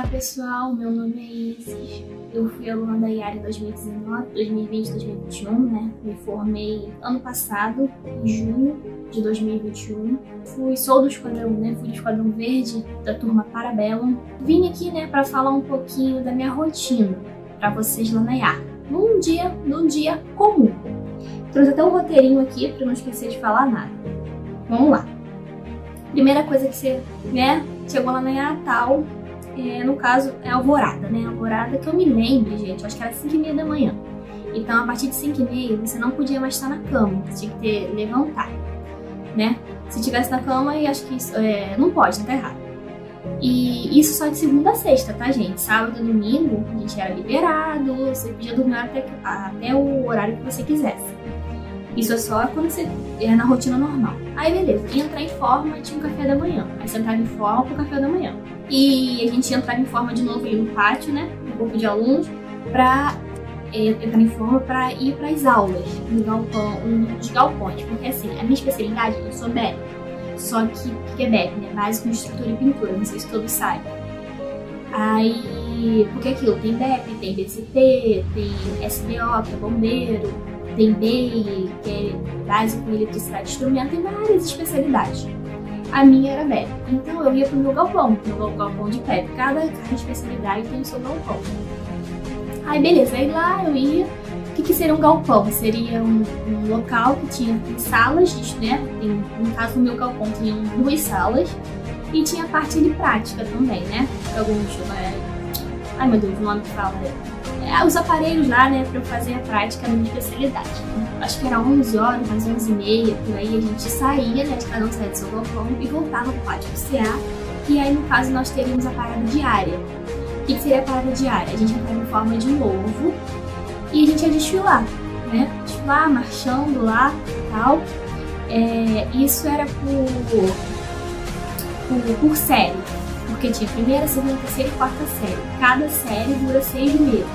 pessoal, meu nome é Isis. Eu fui aluna da IAR em 2019, 2020, 2021, né? Me formei ano passado, em junho de 2021. Sou do esquadrão, né? Fui do esquadrão verde da turma Parabellum. Vim aqui, né, para falar um pouquinho da minha rotina para vocês lá na IAR. Num dia comum. Trouxe até um roteirinho aqui para não esquecer de falar nada. Vamos lá. Primeira coisa que você, né, chegou lá na IAR tal. No caso, é alvorada, né? Alvorada que eu me lembre, gente, acho que era 5h30 da manhã. Então, a partir de 5h30, você não podia mais estar na cama, você tinha que levantar, né? Se tivesse na cama, eu acho que isso não pode, tá errado. E isso só de segunda a sexta, tá, gente? Sábado e domingo, a gente era liberado, você podia dormir até o horário que você quisesse. Isso é só quando você é na rotina normal. Aí, beleza, ia entrar em forma e tinha um café da manhã. Aí você entrava em forma pro café da manhã. E a gente ia entrar em forma de novo ali no pátio, né? Um grupo de alunos, pra entrar em forma pra ir pras aulas no galpão, nos galpões. Porque assim, a minha especialidade, eu sou BEP. Só que o que é BEP, né? Básico de Estrutura e Pintura, não sei se todos sabem. Aí, porque aquilo, tem BEP, tem BCP, tem SBO, que é bombeiro, tem BEI, que é básico em eletricidade de instrumento, tem várias especialidades. A minha era BEP, então eu ia pro meu galpão de PEP. Cada especialidade tem o seu galpão. Aí beleza, aí lá eu ia. O que seria um galpão? Seria um local que tinha salas, né? No caso do meu galpão tinha 2 salas e tinha a parte de prática também, né? Ai meu Deus, o nome que fala os aparelhos lá, né, pra eu fazer a prática da minha especialidade. Acho que era 11 horas, mais 11h30, por aí a gente saía, né, de cada um saía do seu galpão e voltava pro pátio do CA. E aí, no caso, nós teríamos a parada diária. O que seria a parada diária? A gente entrava em forma de novo e a gente ia desfilar, né, desfilar, marchando lá e tal. Isso era por série. Porque tinha primeira, segunda, terceira e quarta série. Cada série dura 6 meses.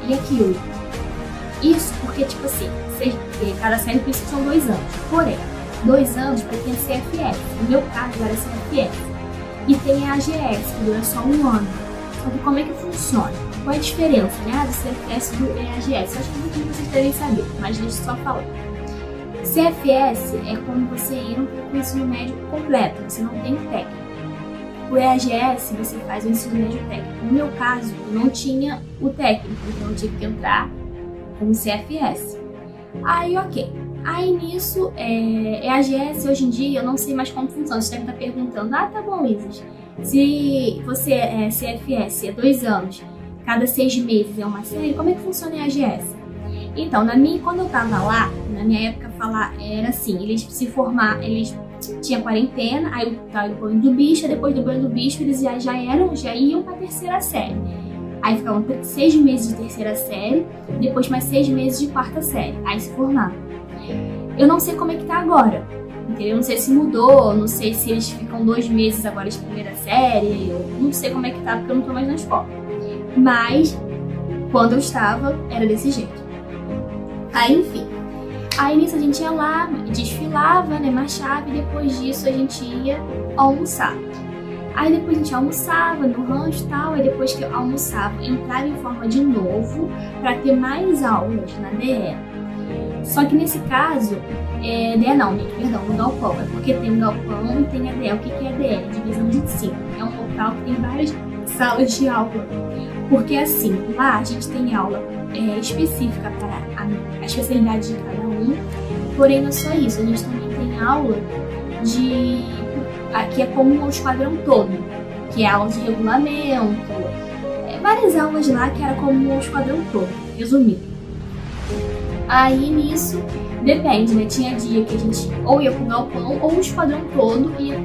E aquilo. Isso porque, tipo assim, cada série por isso são 2 anos. Porém, 2 anos para quem é CFS. No meu caso, era CFS. E tem a AGS, que dura só 1 ano. Só que como é que funciona? Qual é a diferença, né, do CFS e do AGS? Eu acho que muitos de vocês devem saber, mas deixa eu só falar. CFS é quando você entra com o ensino médio completo, você não tem técnico. O EAGS você faz o ensino médio técnico. No meu caso, eu não tinha o técnico, então eu tive que entrar com o CFS. Aí, ok. Aí nisso, EAGS hoje em dia, eu não sei mais como funciona. Você deve estar perguntando, tá bom, Isis. Se você é CFS, 2 anos, cada 6 meses é uma série, como é que funciona o EAGS? Então, quando eu tava lá, na minha época, era assim, eles se formaram, eles tinham quarentena, aí o banho do bicho, depois do banho do bicho eles já iam pra 3ª série. Aí ficavam 6 meses de 3ª série, depois mais 6 meses de 4ª série, aí se formavam. Eu não sei como é que tá agora, entendeu? Não sei se mudou, não sei se eles ficam 2 meses agora de 1ª série, eu não sei como é que tá porque eu não tô mais na escola. Mas, quando eu estava, era desse jeito. Aí, enfim. Aí nisso a gente ia lá, desfilava, né, marchava e depois disso a gente ia almoçar. Aí depois a gente almoçava no rancho e tal, aí depois que eu almoçava, entrava em forma de novo para ter mais aulas na DE. Só que nesse caso, DE não, gente, perdão, no galpão, é porque tem um galpão e tem a DE. O que é a DE? Divisão de ensino. É um local que tem várias salas de aula. Porque assim, lá a gente tem aula específica para a especialidade de cada um, porém não é só isso, a gente também tem aula que é comum ao esquadrão todo, que é aula de regulamento, várias aulas lá que era comum ao esquadrão todo, resumindo. Aí nisso, depende, né, tinha dia que a gente ou ia pro galpão ou o esquadrão todo ia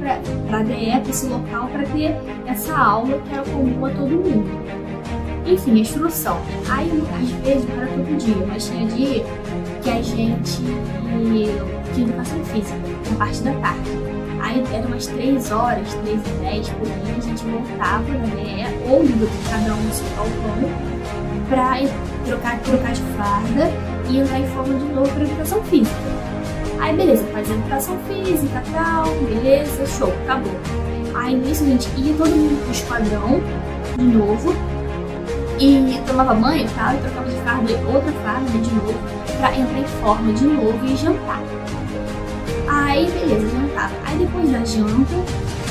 pra DE, pra esse local, para ter essa aula que era comum a todo mundo. Enfim, instrução. Aí, às vezes, não era todo dia, mas tinha dia que a gente tinha educação física, na parte da tarde. Aí, era umas 3 horas, 3h10, por aí, a gente voltava na DE, ou cada um no seu galpão, pra trocar de farda e entrar em forma de novo para educação física. Aí, beleza, fazia educação física e tal, beleza, show, acabou. Aí nisso, gente, ia todo mundo pro esquadrão de novo e tomava banho, tá? E trocava de farda, outra farda de novo, pra entrar em forma de novo e jantar. Aí, beleza, jantava. Aí depois da janta,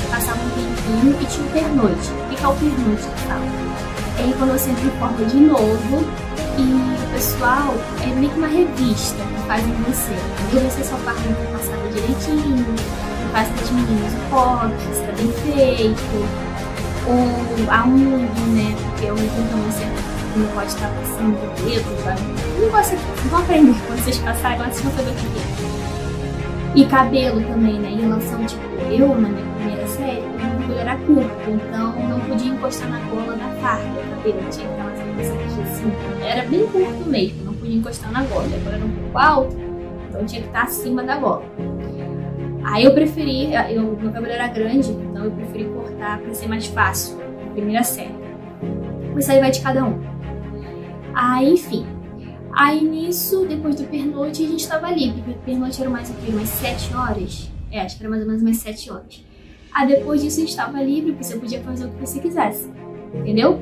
passava um tempinho e tinha o pernoite. O que é o pernoite que fala? É quando você entra em forma de novo e o pessoal é meio que uma revista que fazem você. Aí você só faz a passada direitinho, faz para as meninas o coque, se tá bem feito, ou a unha, né? Porque a unha então você não pode estar passando o dedo, sabe? Não vão aprender quando vocês passarem, agora vocês vão saber o que é. E cabelo também, né? Em relação, tipo, eu na minha primeira série, o cabelo era curto, então não podia encostar na gola da farda. O cabelo tinha que estar mais ou assim. Era bem curto mesmo, não podia encostar na gola. Agora era um pouco alto, então tinha que estar acima da gola. Aí eu preferi, meu cabelo era grande, então eu preferi cortar pra ser mais fácil, na primeira série. Mas isso aí vai de cada um. Aí, enfim. Aí nisso, depois do pernoite, a gente tava livre, porque o pernoite era mais o quê? Umas 7 horas? Acho que era mais ou menos umas 7 horas. Aí depois disso a gente tava livre, porque você podia fazer o que você quisesse, entendeu?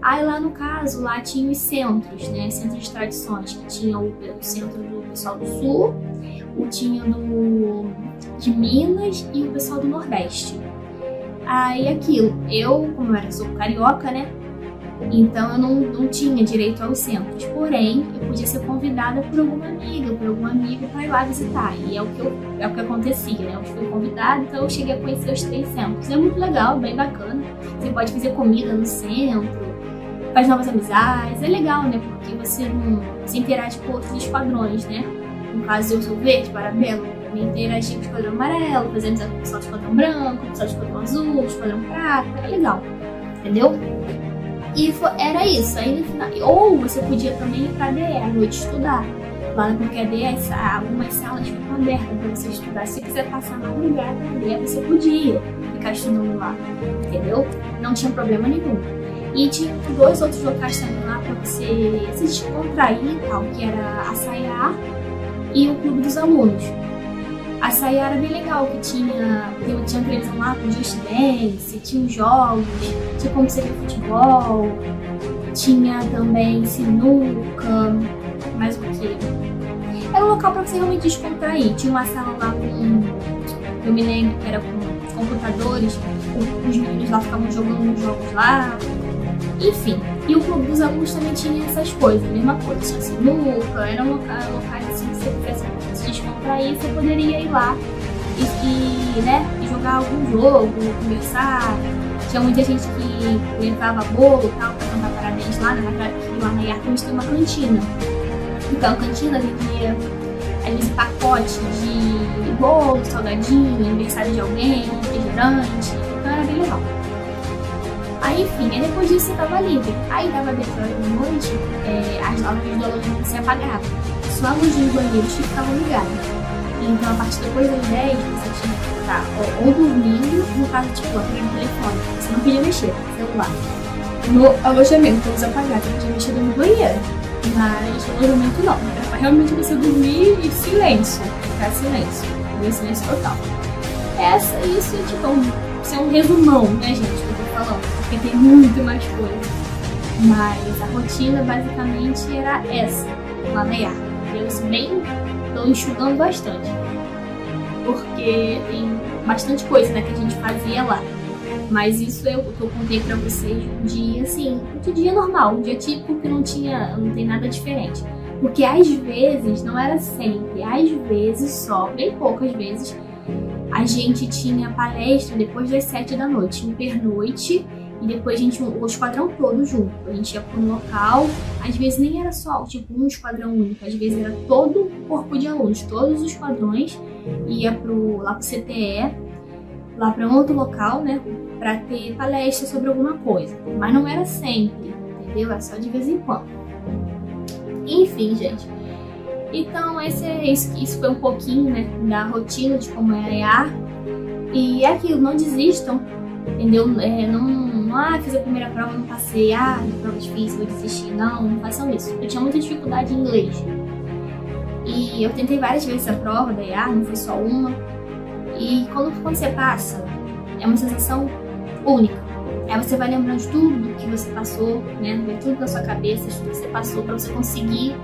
Aí lá no caso, lá tinha os centros, né? Centros de tradições, que tinha o centro do pessoal do Sul, tinha de Minas e o pessoal do Nordeste. Aí aquilo, eu, como eu sou carioca, né? Então eu não tinha direito aos centros, porém eu podia ser convidada por alguma amiga, por algum amigo para ir lá visitar. E é o que acontecia, né? Eu fui convidada, então eu cheguei a conhecer os 3 centros. É muito legal, bem bacana. Você pode fazer comida no centro, faz novas amizades, é legal, né? Porque você não se interage com outros esquadrões, né? No caso eu sou verde, parabelo, me interagi com o esquadrão amarelo, fazer amizade com o pessoal do esquadrão branco, o pessoal do esquadrão azul, o esquadrão prata, é legal, entendeu? E era isso, aí no final, ou você podia também ir pra DE à noite estudar. Lá porque a DE, algumas salas ficam abertas para você estudar. Se você quiser passar madrugada na DE, você podia ficar estudando lá, entendeu? Não tinha problema nenhum. E tinha 2 outros locais também lá para você se descontrair e tal, que era a Sayá e o Clube dos Alunos. A Sayá era bem legal, que tinha televisão lá com Just Dance, tinha jogos, tinha como você ver futebol, tinha também sinuca, mais o que? Era um local para você realmente descontrair. Tinha uma sala lá eu me lembro que era com computadores, os meninos lá ficavam jogando uns jogos lá, enfim. E o Clube dos Alunos também tinha essas coisas, a mesma coisa, tinha sinuca, eram locais assim, que você quisesse se descontrair, você poderia ir lá e jogar algum jogo, conversar. Tinha muita gente que levava bolo e tal, pra cantar parabéns lá, lá na IARC tem uma cantina. Então a cantina vendia, às vezes, pacote de bolo, salgadinho, aniversário de alguém, refrigerante, então era bem legal. Aí, enfim, aí depois disso você tava livre. Aí dava 10 horas da noite, as luzes do alojamento se apagavam. Só a luz dos banheiros que ficavam ligadas. Então, a partir depois das 10, você tinha que ficar ou dormindo, no caso, tipo, aparelho telefone. Você não podia mexer no celular. No alojamento, todos apagados, você podia mexer no banheiro. Mas no alojamento não. Era pra realmente você dormir e silêncio. Ficar silêncio. Ficar silêncio total. Isso é tipo um resumão, né, gente, que eu tô falando. Porque tem muito mais coisa. Mas a rotina, basicamente, era essa, lá na IARC. Eles estão enxugando bastante. Porque tem bastante coisa, né, que a gente fazia lá. Mas isso eu contei pra vocês um dia, assim, um dia normal, um dia típico que não tem nada diferente. Porque às vezes, não era sempre, às vezes só, bem poucas vezes, a gente tinha palestra depois das 7 da noite, um pernoite, e depois o esquadrão todo junto. A gente ia para um local, às vezes nem era só tipo um esquadrão único, às vezes era todo o corpo de alunos, todos os esquadrões, ia lá pro CTE, lá para um outro local, né, para ter palestra sobre alguma coisa. Mas não era sempre, entendeu? Era só de vez em quando. Enfim, gente. Então, isso foi um pouquinho, né, da rotina de como é a IARC. E é aquilo, não desistam, entendeu? Fiz a primeira prova, não passei, prova difícil, vou desistir. Não façam isso. Eu tinha muita dificuldade em inglês. E eu tentei várias vezes a prova da IARC, não foi só uma. E quando você passa, É uma sensação única. Aí você vai lembrando de tudo que você passou, né? Vem tudo na sua cabeça, de tudo que você passou para você conseguir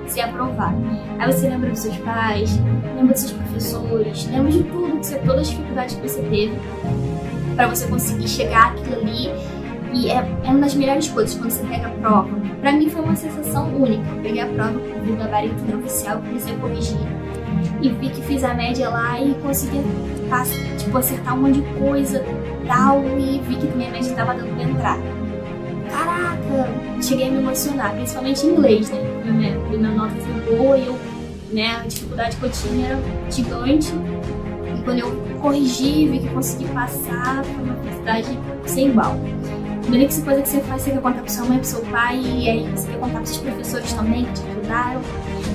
ser aprovado. Aí você lembra dos seus pais, lembra dos seus professores, lembra de tudo, todas as dificuldades que você teve para você conseguir chegar àquilo ali. E é uma das melhores coisas quando você pega a prova. Pra mim foi uma sensação única. Eu peguei a prova com o gabarito não oficial, comecei a corrigir. E vi que fiz a média lá e consegui tipo, acertar um monte de coisa tal. E vi que minha média estava dando pra entrar. Caraca! Cheguei a me emocionar, principalmente em inglês, né? Minha nota foi boa e né, a dificuldade que eu tinha era gigante. E quando eu corrigi, vi que consegui passar, foi uma felicidade sem igual. A única coisa que você faz, você quer contar pro sua mãe, pro seu pai, e aí você quer contar pros seus professores também, que te ajudaram.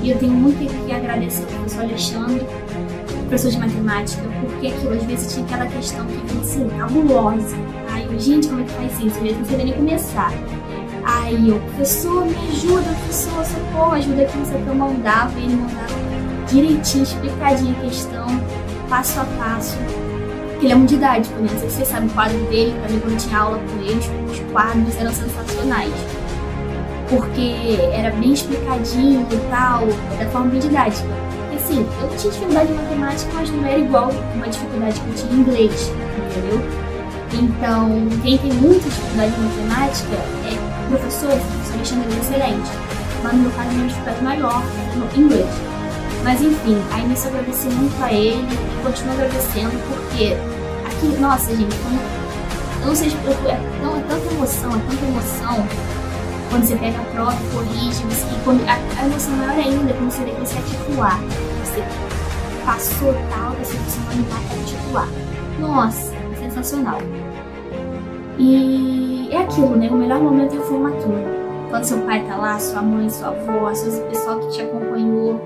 E eu tenho muito que agradecer ao professor Alexandre, professor de matemática, porque aquilo, às vezes tinha aquela questão que vinha assim, cabulosa. Aí eu, gente, como é que faz isso? Às vezes não sabia nem começar. Aí eu, professor, me ajuda, professor, socorro, ajuda aqui, não sei o que, eu mandava, e ele mandava direitinho, explicadinho a questão, passo a passo. Ele é muito didático, né? Não sei se você sabe o quadro dele, também quando eu tinha aula com ele, os quadros eram sensacionais. Porque era bem explicadinho e tal, da forma bem didática. E assim, eu tinha dificuldade em matemática, mas não era igual uma dificuldade que eu tinha em inglês, entendeu? Então, quem tem muita dificuldade em matemática é o professor Alexandre é excelente. Mas no meu caso, a minha dificuldade maior no inglês. Mas enfim, aí nisso eu agradeci muito a ele e continuo agradecendo porque aqui, nossa gente, eu não sei explicar, é tanta emoção quando você pega a prova, corrige, e quando, a emoção maior ainda quando você vê que você é titular. Você passou tal, você vai animar para titular. Nossa, é sensacional. E é aquilo, né? O melhor momento é a formatura. Quando seu pai tá lá, sua mãe, sua avó, o pessoal que te acompanhou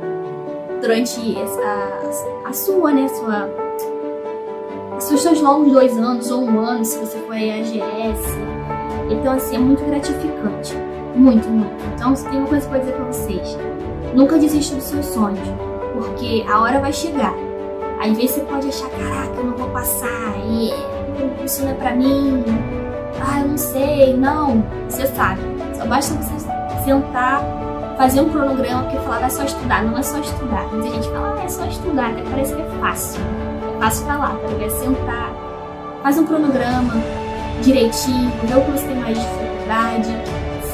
durante os seus longos 2 anos ou 1 ano, se você for a AGS. Então, assim, é muito gratificante. Muito, muito. Então, tem uma coisa pra dizer pra vocês. Nunca desista dos seus sonhos, porque a hora vai chegar. Às vezes você pode achar, caraca, eu não vou passar, isso não é pra mim, eu não sei, não. Você sabe. Só basta você sentar, fazer um cronograma, porque falar é só estudar, não é só estudar. Muita gente fala, é só estudar, até parece que é fácil. É fácil falar, é sentar, faz um cronograma direitinho, vê o que você tem mais dificuldade,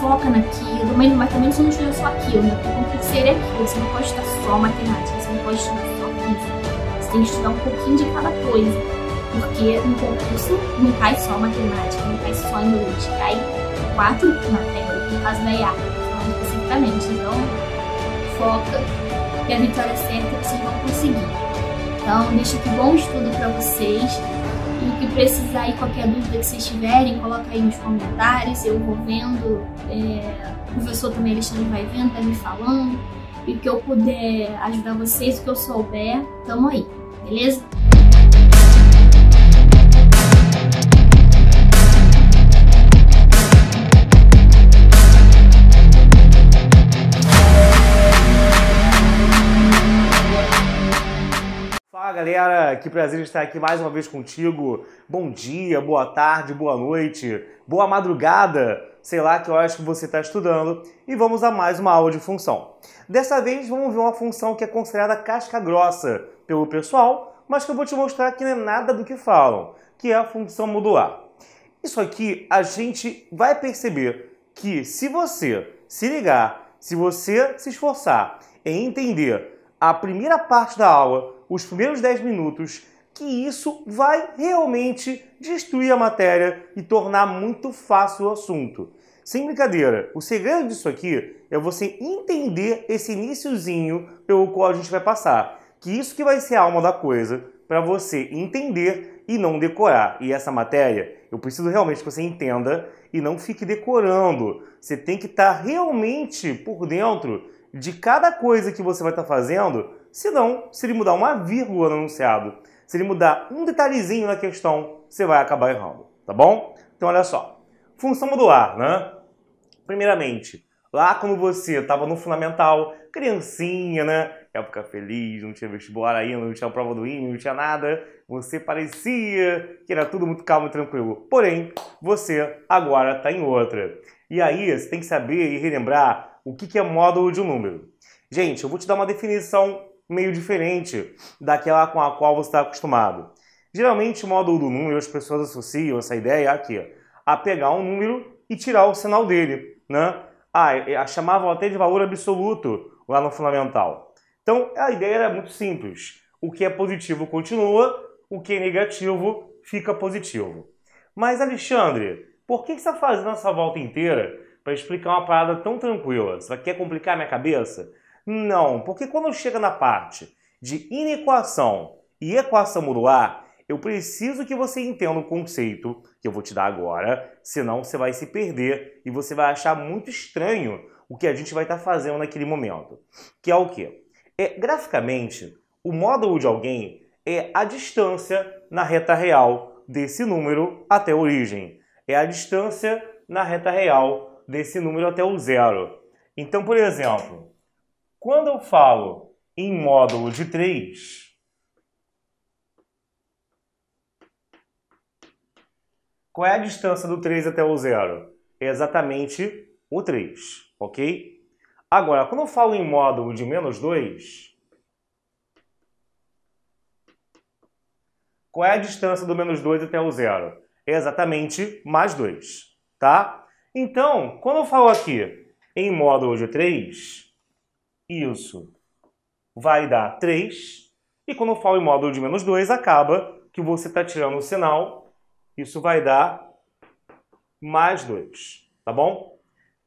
foca naquilo, mas também você não estuda só aquilo, né? Porque o concurso é aquilo, você não pode estudar só matemática, você não pode estudar só física, você tem que estudar um pouquinho de cada coisa, porque no concurso não cai só matemática, não cai só inglês, cai 4 matérias, no caso da IA, especificamente. Então, foca que a vitória é certa e vocês vão conseguir. Então, deixa aqui bom estudo para vocês. E o que precisar e qualquer dúvida que vocês tiverem, coloca aí nos comentários. Eu vou vendo, o professor também, Alexandre, vai vendo, vai me falando. E o que eu puder ajudar vocês, o que eu souber, tamo aí, beleza? Fala galera, que prazer estar aqui mais uma vez contigo. Bom dia, boa tarde, boa noite, boa madrugada, sei lá que horas que você está estudando, e vamos a mais uma aula de função. Dessa vez vamos ver uma função que é considerada casca grossa pelo pessoal, mas que eu vou te mostrar que não é nada do que falam, que é a função modular. Isso aqui a gente vai perceber que se você se ligar, se você se esforçar em entender a primeira parte da aula, os primeiros 10 minutos, que isso vai realmente destruir a matéria e tornar muito fácil o assunto. Sem brincadeira, o segredo disso aqui é você entender esse iniciozinho pelo qual a gente vai passar. Que isso que vai ser a alma da coisa, para você entender e não decorar. E essa matéria, eu preciso realmente que você entenda e não fique decorando. Você tem que estar realmente por dentro de cada coisa que você vai estar fazendo, senão, se ele mudar uma vírgula no enunciado, se ele mudar um detalhezinho na questão, você vai acabar errando, tá bom? Então olha só, função modular, né? Primeiramente, lá quando você estava no fundamental, criancinha, né? Época feliz, não tinha vestibular ainda, não tinha prova do IME, não tinha nada. Você parecia que era tudo muito calmo e tranquilo. Porém, você agora está em outra. E aí, você tem que saber e relembrar o que é módulo de um número. Gente, eu vou te dar uma definição meio diferente daquela com a qual você está acostumado. Geralmente, o módulo do número, as pessoas associam essa ideia aqui, a pegar um número e tirar o sinal dele, né? Chamavam até de valor absoluto lá no fundamental. Então, a ideia era muito simples. O que é positivo continua, o que é negativo fica positivo. Mas, Alexandre, por que você está fazendo essa volta inteira para explicar uma parada tão tranquila? Você quer complicar a minha cabeça? Não, porque quando chega na parte de inequação e equação modular, eu preciso que você entenda o conceito que eu vou te dar agora, senão você vai se perder e você vai achar muito estranho o que a gente vai estar fazendo naquele momento. Que é o quê? Graficamente, o módulo de alguém é a distância na reta real desse número até a origem. É a distância na reta real desse número até o zero. Então, por exemplo, quando eu falo em módulo de 3, qual é a distância do 3 até o zero? É exatamente o 3, ok? Agora, quando eu falo em módulo de menos 2, qual é a distância do menos 2 até o zero? É exatamente mais 2, tá? Então, quando eu falo aqui em módulo de 3, isso vai dar 3. E quando eu falo em módulo de menos 2, acaba que você está tirando o sinal. Isso vai dar mais 2, tá bom?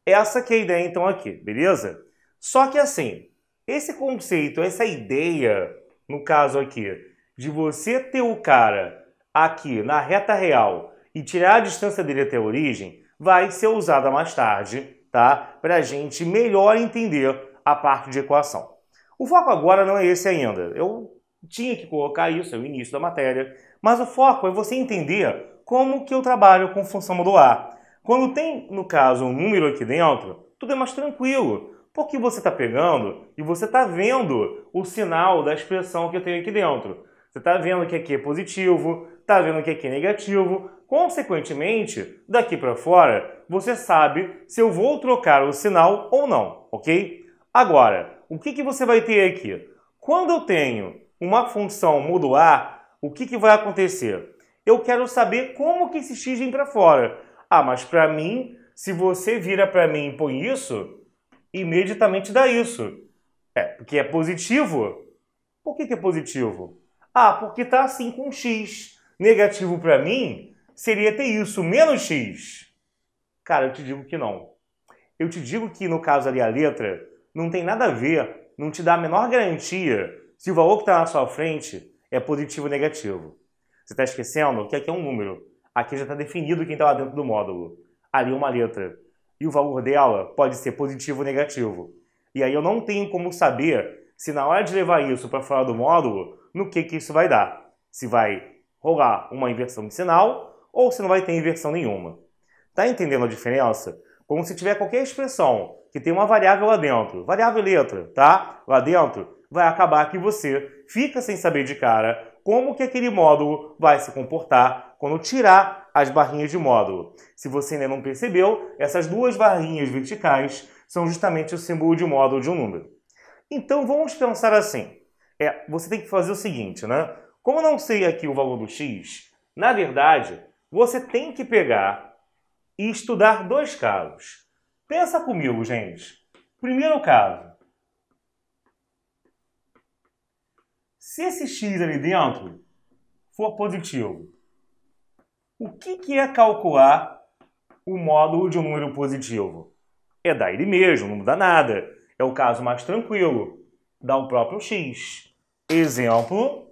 Essa que é a ideia, então, aqui, beleza? Só que, assim, esse conceito, essa ideia, no caso aqui, de você ter o cara aqui na reta real e tirar a distância dele até a origem, vai ser usada mais tarde, tá? Para a gente melhor entender a parte de equação. O foco agora não é esse ainda. Eu tinha que colocar isso, é o início da matéria, mas o foco é você entender como que eu trabalho com função modular. Quando tem, no caso, um número aqui dentro, tudo é mais tranquilo, porque você está pegando e você está vendo o sinal da expressão que eu tenho aqui dentro. Você está vendo que aqui é positivo, está vendo que aqui é negativo. Consequentemente, daqui para fora, você sabe se eu vou trocar o sinal ou não, ok? Agora, o que você vai ter aqui? Quando eu tenho uma função modular, o que vai acontecer? Eu quero saber como que esse x vem para fora. Mas para mim, se você vira para mim e põe isso, imediatamente dá isso. Porque é positivo. Por que é positivo? Porque está assim com x. Negativo para mim seria ter isso, menos x. Cara, eu te digo que não. Eu te digo que, no caso ali, a letra não tem nada a ver, não te dá a menor garantia se o valor que está na sua frente é positivo ou negativo. Você está esquecendo que aqui é um número. Aqui já está definido quem está lá dentro do módulo. Ali é uma letra. E o valor dela pode ser positivo ou negativo. E aí eu não tenho como saber se na hora de levar isso para fora do módulo, no que isso vai dar. Se vai rolar uma inversão de sinal ou se não vai ter inversão nenhuma. Tá entendendo a diferença? Como se tiver qualquer expressão que tem uma variável lá dentro, variável letra, tá? Lá dentro, vai acabar que você fica sem saber de cara como que aquele módulo vai se comportar quando tirar as barrinhas de módulo. Se você ainda não percebeu, essas duas barrinhas verticais são justamente o símbolo de módulo de um número. Então vamos pensar assim. Você tem que fazer o seguinte, né? Como eu não sei aqui o valor do x, na verdade, você tem que pegar e estudar dois casos. Pensa comigo, gente. Primeiro caso. Se esse x ali dentro for positivo, o que é calcular o módulo de um número positivo? É dar ele mesmo, não muda nada. É o caso mais tranquilo. Dá o próprio x. Exemplo.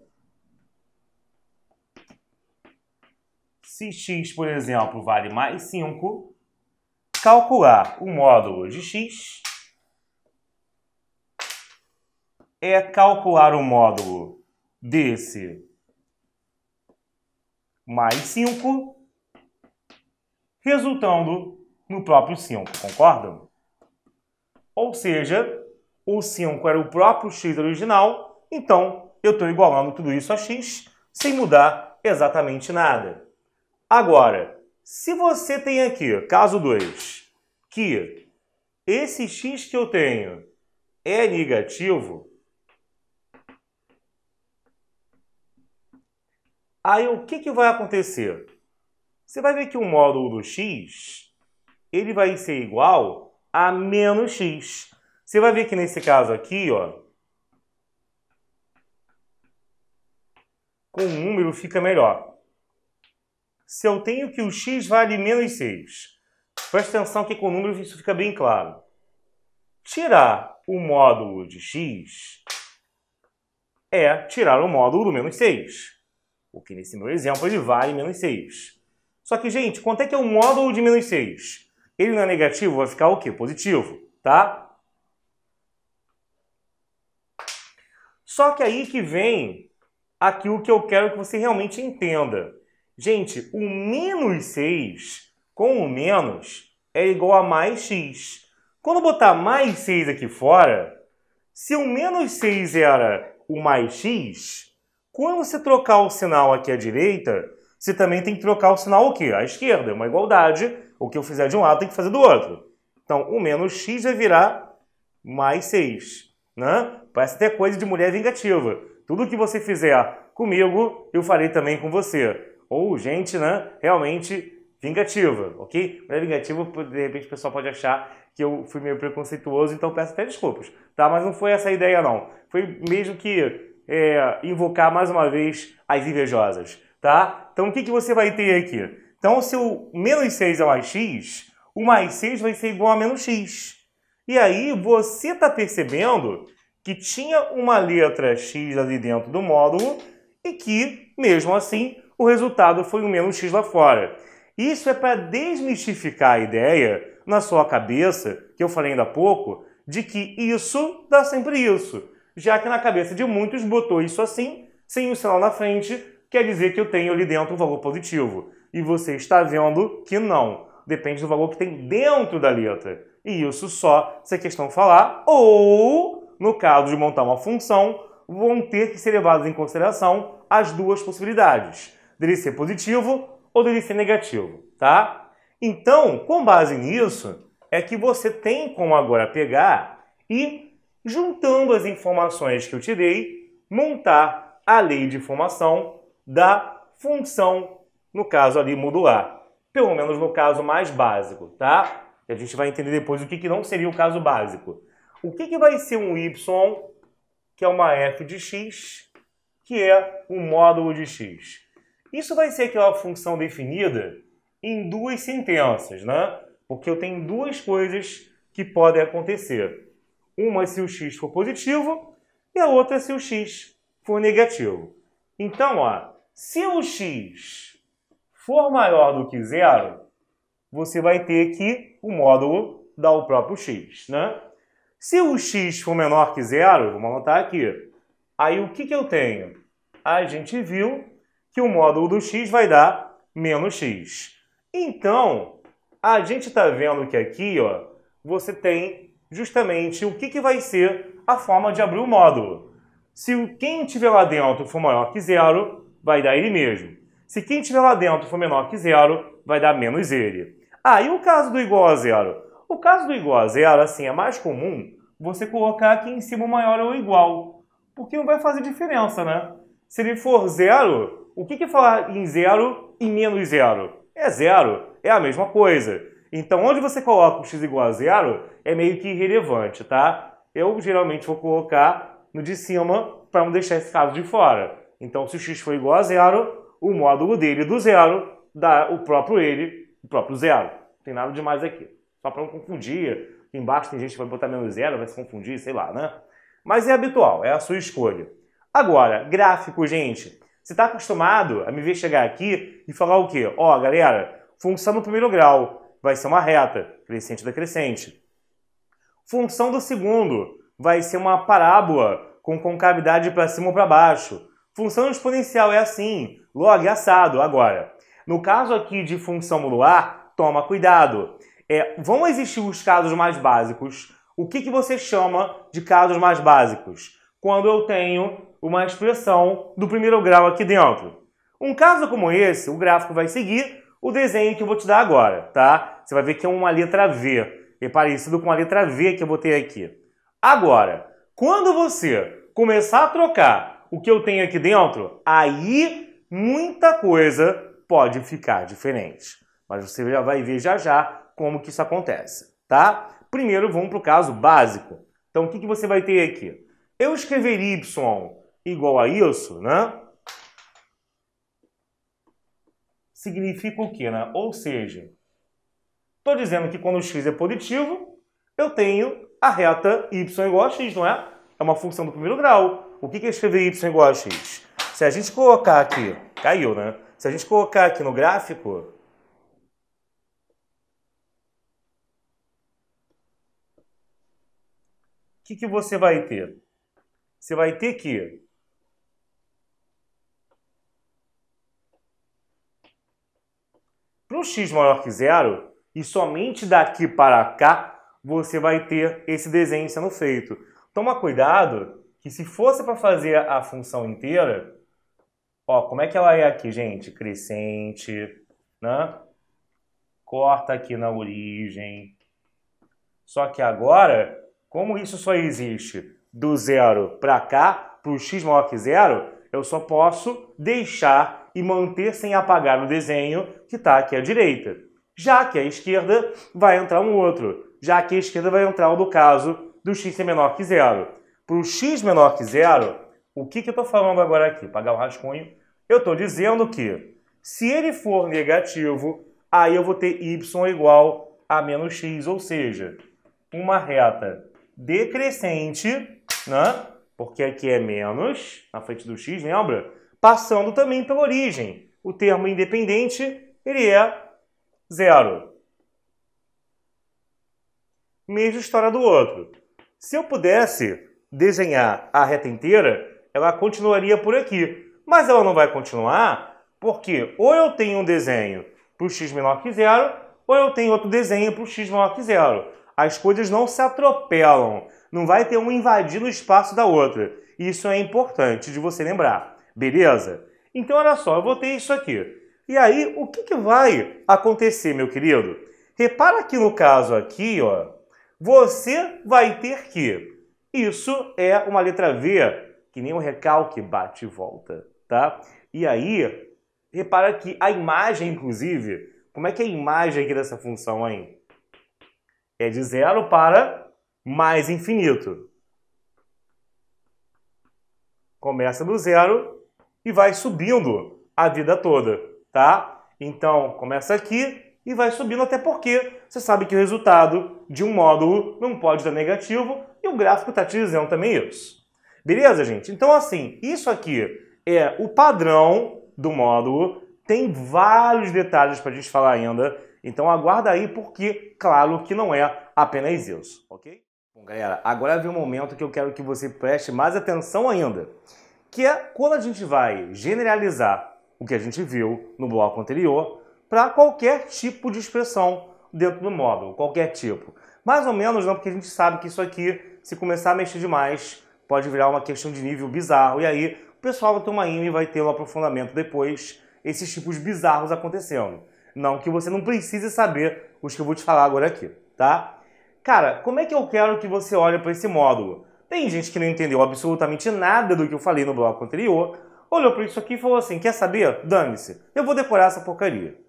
Se x, por exemplo, vale mais 5, calcular o módulo de x é calcular o módulo desse mais 5, resultando no próprio 5, concordam? Ou seja, o 5 era o próprio x original, então eu estou igualando tudo isso a x sem mudar exatamente nada. Agora, se você tem aqui, caso 2, que esse x que eu tenho é negativo, aí o que vai acontecer? Você vai ver que o módulo do x ele vai ser igual a menos x. Você vai ver que nesse caso aqui, ó, com o número fica melhor. Se eu tenho que o x vale menos 6, presta atenção que com o número isso fica bem claro. Tirar o módulo de x é tirar o módulo do menos 6. Porque nesse meu exemplo ele vale menos 6. Só que, gente, quanto é que é o módulo de menos 6? Ele não é negativo, vai ficar o quê? Positivo, tá? Só que aí que vem aquilo que eu quero que você realmente entenda. Gente, o menos 6 com o menos é igual a mais x. Quando botar mais 6 aqui fora, se o menos 6 era o mais x, quando você trocar o sinal aqui à direita, você também tem que trocar o sinal o quê? À esquerda, é uma igualdade. O que eu fizer de um lado tem que fazer do outro. Então, o menos x vai virar mais 6. Né? Parece até coisa de mulher vingativa. Tudo que você fizer comigo, eu farei também com você. Ou gente, né, realmente vingativa, ok? Mulher vingativa, de repente o pessoal pode achar que eu fui meio preconceituoso, então peço até desculpas. Tá? Mas não foi essa a ideia, não. Foi mesmo que invocar mais uma vez as invejosas. Tá? Então, o que você vai ter aqui? Então, se o menos 6 é mais x, o mais 6 vai ser igual a menos x. E aí, você está percebendo que tinha uma letra x ali dentro do módulo e que, mesmo assim, o resultado foi o menos x lá fora. Isso é para desmistificar a ideia na sua cabeça, que eu falei ainda há pouco, de que isso dá sempre isso. Já que na cabeça de muitos botou isso assim, sem o sinal na frente, quer dizer que eu tenho ali dentro um valor positivo. E você está vendo que não. Depende do valor que tem dentro da letra. E isso só se a questão falar, ou, no caso de montar uma função, vão ter que ser levadas em consideração as duas possibilidades. Dele ser positivo ou dele ser negativo, tá? Então, com base nisso, é que você tem como agora pegar e, juntando as informações que eu te dei, montar a lei de formação da função, no caso ali modular. Pelo menos no caso mais básico, tá? E a gente vai entender depois o que não seria o caso básico. O que vai ser um y, que é uma f de x, que é um módulo de x? Isso vai ser aquela função definida em duas sentenças, né? Porque eu tenho duas coisas que podem acontecer. Uma se o x for positivo e a outra se o x for negativo. Então, ó, se o x for maior do que zero, você vai ter que o módulo dar o próprio x, né? Se o x for menor que zero, vamos anotar aqui. Aí o que eu tenho? A gente viu que o módulo do x vai dar menos x. Então, a gente está vendo que aqui, ó, você tem justamente o que vai ser a forma de abrir o módulo. Se quem estiver lá dentro for maior que zero, vai dar ele mesmo. Se quem estiver lá dentro for menor que zero, vai dar menos ele. Ah, e o caso do igual a zero? O caso do igual a zero, assim, é mais comum você colocar aqui em cima o maior ou igual. Porque não vai fazer diferença, né? Se ele for zero, o que falar em zero e menos zero? É zero, é a mesma coisa. Então, onde você coloca o x igual a zero, é meio que irrelevante, tá? Eu geralmente vou colocar no de cima para não deixar esse caso de fora. Então, se o x for igual a zero, o módulo dele do zero dá o próprio zero. Não tem nada demais aqui. Só para não confundir. Embaixo tem gente que vai botar menos zero, vai se confundir, sei lá, né? Mas é habitual, é a sua escolha. Agora, gráfico, gente. Você está acostumado a me ver chegar aqui e falar o quê? Ó, galera, função do primeiro grau vai ser uma reta, crescente decrescente. Função do segundo vai ser uma parábola com concavidade para cima ou para baixo. Função exponencial é assim, log assado. Agora, no caso aqui de função modular, toma cuidado. Vão existir os casos mais básicos, o que você chama de casos mais básicos? Quando eu tenho uma expressão do primeiro grau aqui dentro. Um caso como esse, o gráfico vai seguir o desenho que eu vou te dar agora, tá? Você vai ver que é uma letra V, é parecido com a letra V que eu botei aqui. Agora, quando você começar a trocar o que eu tenho aqui dentro, aí muita coisa pode ficar diferente. Mas você já vai ver já como que isso acontece, tá? Primeiro, vamos para o caso básico. Então, o que você vai ter aqui? Eu escrever y igual a isso, né? Significa o quê, né? Ou seja, estou dizendo que quando o x é positivo, eu tenho a reta y igual a x, não é? É uma função do primeiro grau. O que é escrever y igual a x? Se a gente colocar aqui, caiu, né? Se a gente colocar aqui no gráfico, o que você vai ter? Você vai ter que para o x maior que zero, e somente daqui para cá, você vai ter esse desenho sendo feito. Toma cuidado que se fosse para fazer a função inteira, ó, como é que ela é aqui, gente? Crescente, né? Corta aqui na origem. Só que agora, como isso só existe do zero para cá, para o x maior que zero, eu só posso deixar e manter sem apagar o desenho que está aqui à direita. Já que à esquerda vai entrar um outro. Já que à esquerda vai entrar o do caso do x ser menor que zero. Para o x menor que zero, o que eu estou falando agora aqui? Pagar o rascunho. Eu estou dizendo que se ele for negativo, aí eu vou ter y igual a menos x, ou seja, uma reta decrescente, né? Porque aqui é menos, na frente do x, lembra? Passando também pela origem. O termo independente, ele é zero. Mesma história do outro. Se eu pudesse desenhar a reta inteira, ela continuaria por aqui. Mas ela não vai continuar porque ou eu tenho um desenho para o x menor que zero, ou eu tenho outro desenho para o x maior que zero. As coisas não se atropelam. Não vai ter uma invadindo o espaço da outra. Isso é importante de você lembrar. Beleza? Então, olha só, eu vou ter isso aqui. E aí, o que vai acontecer, meu querido? Repara que no caso aqui, ó, você vai ter que... Isso é uma letra V, que nem um recalque bate e volta, tá? E aí, repara que a imagem, inclusive, como é que é a imagem aqui dessa função, hein? É de zero para mais infinito. Começa do zero e vai subindo a vida toda, tá? Então, começa aqui e vai subindo, até porque você sabe que o resultado de um módulo não pode dar negativo e o gráfico está te dizendo também isso. Beleza, gente? Então, assim, isso aqui é o padrão do módulo. Tem vários detalhes para a gente falar ainda. Então, aguarda aí, porque, claro, que não é apenas isso, ok? Bom, galera, agora vem um momento que eu quero que você preste mais atenção ainda, que é quando a gente vai generalizar o que a gente viu no bloco anterior para qualquer tipo de expressão dentro do módulo, qualquer tipo. Mais ou menos não, porque a gente sabe que isso aqui, se começar a mexer demais, pode virar uma questão de nível bizarro, e aí o pessoal da turma IME vai ter um aprofundamento depois, esses tipos bizarros acontecendo. Não que você não precise saber os que eu vou te falar agora aqui, tá? Cara, como é que eu quero que você olhe para esse módulo? Tem gente que não entendeu absolutamente nada do que eu falei no bloco anterior, olhou para isso aqui e falou assim, quer saber? Dane-se, eu vou decorar essa porcaria.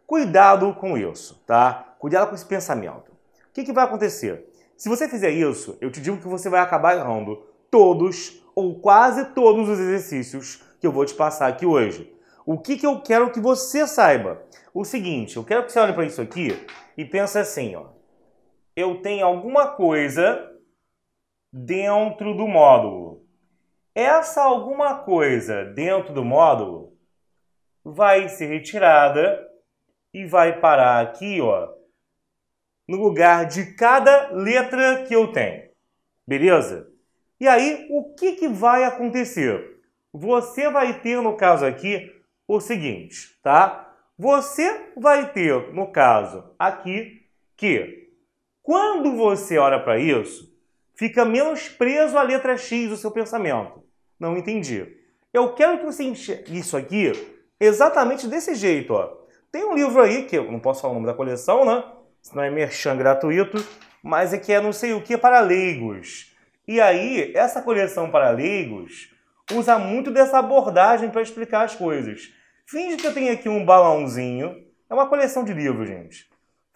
Cuidado com isso, tá? Cuidado com esse pensamento. O que vai acontecer? Se você fizer isso, eu te digo que você vai acabar errando todos ou quase todos os exercícios que eu vou te passar aqui hoje. O que eu quero que você saiba? O seguinte, eu quero que você olhe para isso aqui e pense assim, ó. Eu tenho alguma coisa dentro do módulo. Essa alguma coisa dentro do módulo vai ser retirada e vai parar aqui, ó, no lugar de cada letra que eu tenho. Beleza? E aí, o que vai acontecer? Você vai ter, no caso aqui, o seguinte, tá? Você vai ter, no caso aqui, que Quando você olha para isso, fica menos preso à letra X do seu pensamento. Não entendi. Eu quero que você enxergue isso aqui exatamente desse jeito, ó. Tem um livro aí, que eu não posso falar o nome da coleção, né? Senão é merchan gratuito, mas é que é não sei o que para leigos. E aí, essa coleção para leigos usa muito dessa abordagem para explicar as coisas. Finge que eu tenho aqui um balãozinho. É uma coleção de livros, gente.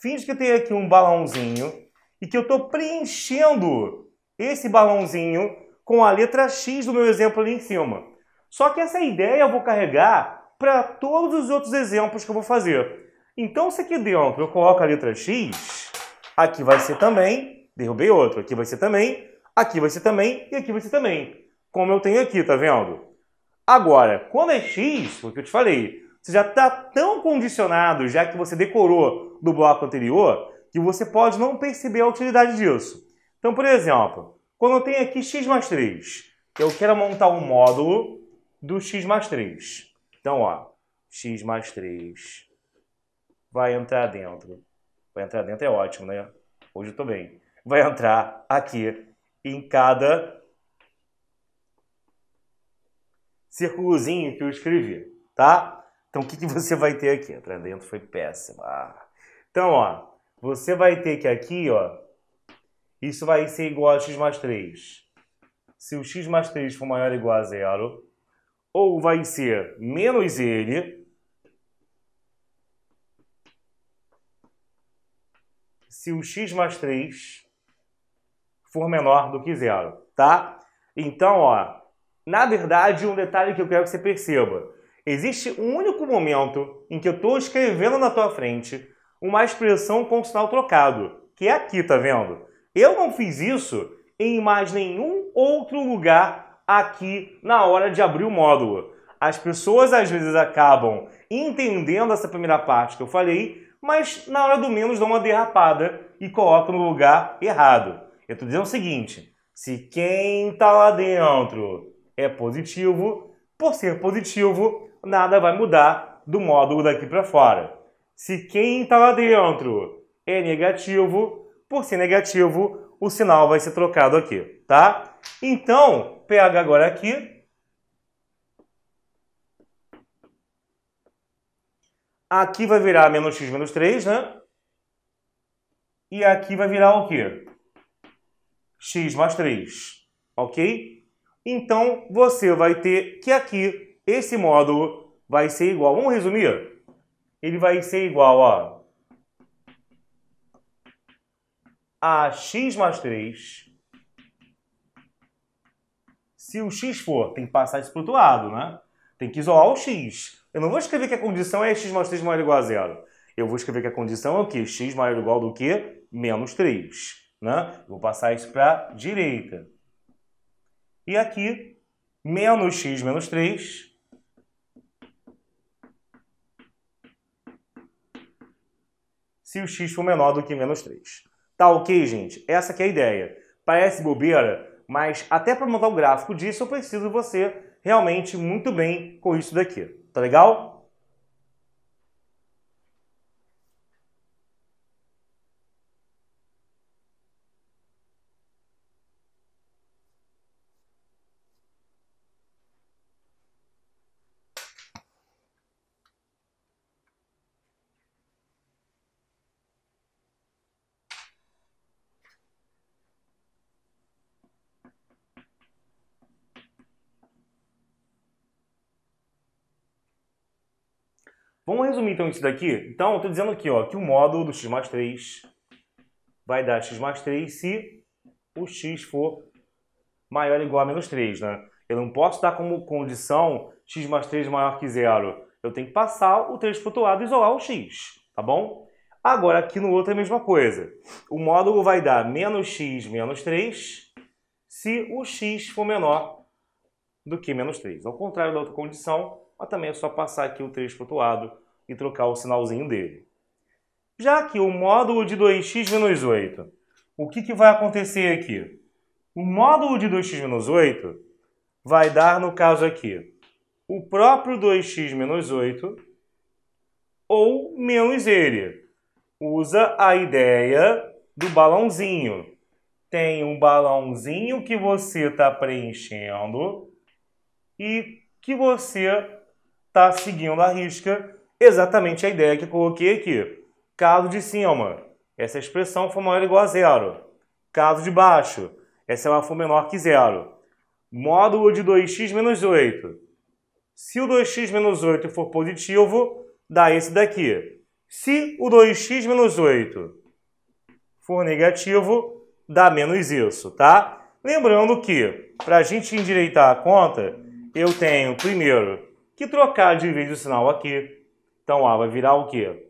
Finge que eu tenho aqui um balãozinho e que eu estou preenchendo esse balãozinho com a letra X do meu exemplo ali em cima. Só que essa ideia eu vou carregar para todos os outros exemplos que eu vou fazer. Então, se aqui dentro eu coloco a letra X, aqui vai ser também, derrubei outro, aqui vai ser também, aqui vai ser também e aqui vai ser também. Como eu tenho aqui, tá vendo? Agora, quando é X, o que eu te falei, você já está tão condicionado, já que você decorou do bloco anterior, que você pode não perceber a utilidade disso. Então, por exemplo, quando eu tenho aqui x mais 3, eu quero montar um módulo do x mais 3. Então, ó, x mais 3 vai entrar dentro. Vai entrar dentro é ótimo, né? Hoje eu tô bem. Vai entrar aqui em cada círculozinho que eu escrevi, tá? Então, o que você vai ter aqui? Entrar dentro foi péssimo. Então, ó, você vai ter que aqui, ó, isso vai ser igual a x mais 3. Se o x mais 3 for maior ou igual a 0, ou vai ser menos ele, se o x mais 3 for menor do que 0, tá? Então, ó, na verdade, um detalhe que eu quero que você perceba. Existe um único momento em que eu estou escrevendo na tua frente uma expressão com sinal trocado, que é aqui, tá vendo? Eu não fiz isso em mais nenhum outro lugar aqui na hora de abrir o módulo. As pessoas às vezes acabam entendendo essa primeira parte que eu falei, mas na hora do menos dão uma derrapada e colocam no lugar errado. Eu estou dizendo o seguinte, se quem está lá dentro é positivo, por ser positivo, nada vai mudar do módulo daqui para fora. Se quem está lá dentro é negativo, por ser negativo, o sinal vai ser trocado aqui, tá? Então, pega agora aqui. Aqui vai virar menos x menos 3, né? E aqui vai virar o quê? X mais 3, ok? Então, você vai ter que aqui, esse módulo vai ser igual. Vamos resumir? Ele vai ser igual, ó, a x mais 3. Se o x for, tem que passar isso para o outro lado, né? Tem que isolar o x. Eu não vou escrever que a condição é x mais 3 maior ou igual a 0. Eu vou escrever que a condição é o quê? X maior ou igual do que? Menos 3. Né? Vou passar isso para a direita. E aqui, menos x menos 3. Se o x for menor do que menos 3. Tá ok, gente? Essa aqui é a ideia. Parece bobeira, mas até para montar o gráfico disso eu preciso você realmente muito bem com isso daqui. Tá legal? Vamos resumir então isso daqui? Então, eu estou dizendo aqui, ó, que o módulo do x mais 3 vai dar x mais 3 se o x for maior ou igual a menos 3, né? Eu não posso dar como condição x mais 3 maior que 0. Eu tenho que passar o 3 para o outro lado e isolar o x, tá bom? Agora, aqui no outro é a mesma coisa. O módulo vai dar menos x menos 3 se o x for menor do que menos 3. Ao contrário da outra condição, mas também é só passar aqui o 3 para o outro lado e trocar o sinalzinho dele. Já que o módulo de 2x menos 8, o que vai acontecer aqui? O módulo de 2x menos 8 vai dar, no caso aqui, o próprio 2x menos 8 ou menos ele. Usa a ideia do balãozinho. Tem um balãozinho que você está preenchendo e que você está seguindo a risca exatamente a ideia que eu coloquei aqui. Caso de cima, essa expressão for maior ou igual a zero. Caso de baixo, essa ela for menor que zero. Módulo de 2x menos 8. Se o 2x menos 8 for positivo, dá esse daqui. Se o 2x menos 8 for negativo, dá menos isso, tá? Lembrando que, para a gente endireitar a conta, eu tenho, primeiro, que trocar de vez o sinal aqui. Então, A vai virar o quê?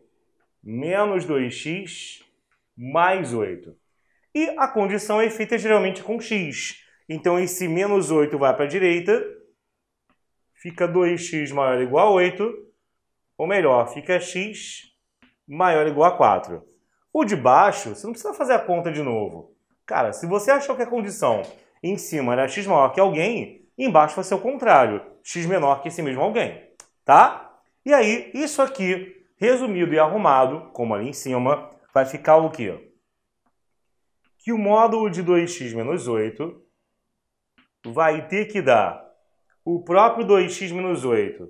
Menos 2x mais 8. E a condição é feita geralmente com x. Então, esse menos 8 vai para a direita, fica 2x maior ou igual a 8, ou melhor, fica x maior ou igual a 4. O de baixo, você não precisa fazer a conta de novo. Cara, se você achou que a condição em cima era x maior que alguém, embaixo vai ser o contrário, x menor que esse mesmo alguém, tá? E aí, isso aqui, resumido e arrumado, como ali em cima, vai ficar o quê? Que o módulo de 2x menos 8 vai ter que dar o próprio 2x menos 8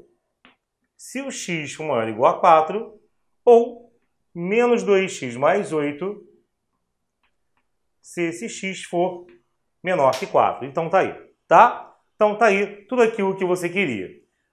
se o x for maior ou igual a 4, ou menos 2x mais 8 se esse x for menor que 4. Então tá aí, tá? Então tá aí tudo aquilo que você queria.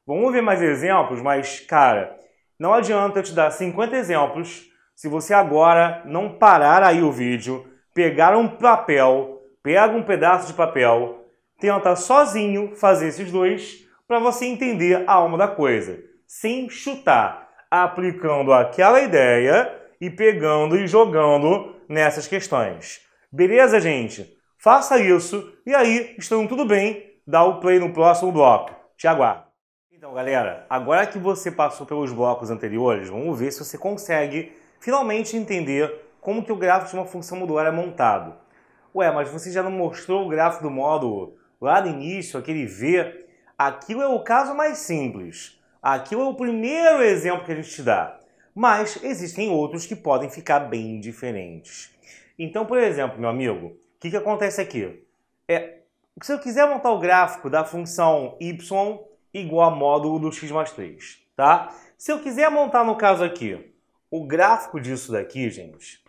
Vamos ver mais exemplos, mas, cara, não adianta eu te dar 50 exemplos se você agora não parar aí o vídeo, pegar um papel, pega um pedaço de papel, tenta sozinho fazer esses dois para você entender a alma da coisa, sem chutar, aplicando aquela ideia e pegando e jogando nessas questões. Beleza, gente? Faça isso e aí, estando tudo bem, dá o play no próximo bloco. Te aguardo. Então, galera, agora que você passou pelos blocos anteriores, vamos ver se você consegue finalmente entender como que o gráfico de uma função modular é montado. Ué, mas você já não mostrou o gráfico do módulo lá no início, aquele V? Aquilo é o caso mais simples. Aquilo é o primeiro exemplo que a gente te dá. Mas existem outros que podem ficar bem diferentes. Então, por exemplo, meu amigo, o que acontece aqui? Se eu quiser montar o gráfico da função y igual a módulo do x mais 3, tá? Se eu quiser montar, no caso aqui, o gráfico disso daqui, gente,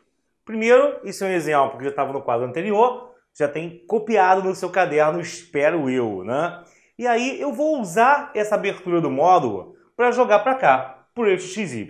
primeiro, isso é um exemplo que já estava no quadro anterior, já tem copiado no seu caderno, espero eu, né? E aí eu vou usar essa abertura do módulo para jogar para cá, por eixo xy.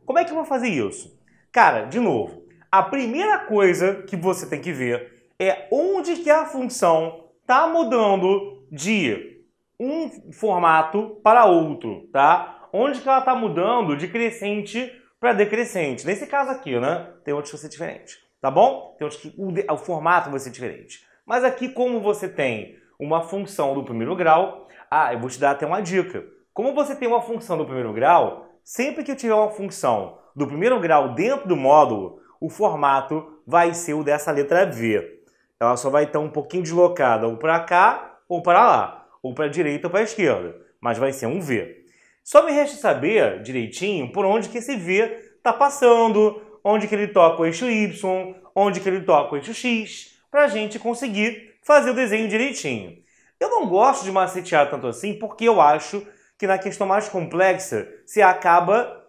Como é que eu vou fazer isso? Cara, de novo, a primeira coisa que você tem que ver é onde que a função está mudando de um formato para outro, tá? Onde que ela está mudando de crescente para decrescente. Nesse caso aqui, né? Tem outros que vai ser diferente, tá bom? Tem outros que o formato vai ser diferente. Mas aqui, como você tem uma função do primeiro grau, eu vou te dar até uma dica. Como você tem uma função do primeiro grau, sempre que eu tiver uma função do primeiro grau dentro do módulo, o formato vai ser o dessa letra V. Ela só vai estar um pouquinho deslocada ou para cá ou para lá, ou para a direita ou para a esquerda, mas vai ser um V. Só me resta saber direitinho por onde que esse V está passando, onde que ele toca o eixo Y, onde que ele toca o eixo X, para a gente conseguir fazer o desenho direitinho. Eu não gosto de macetear tanto assim, porque eu acho que na questão mais complexa você acaba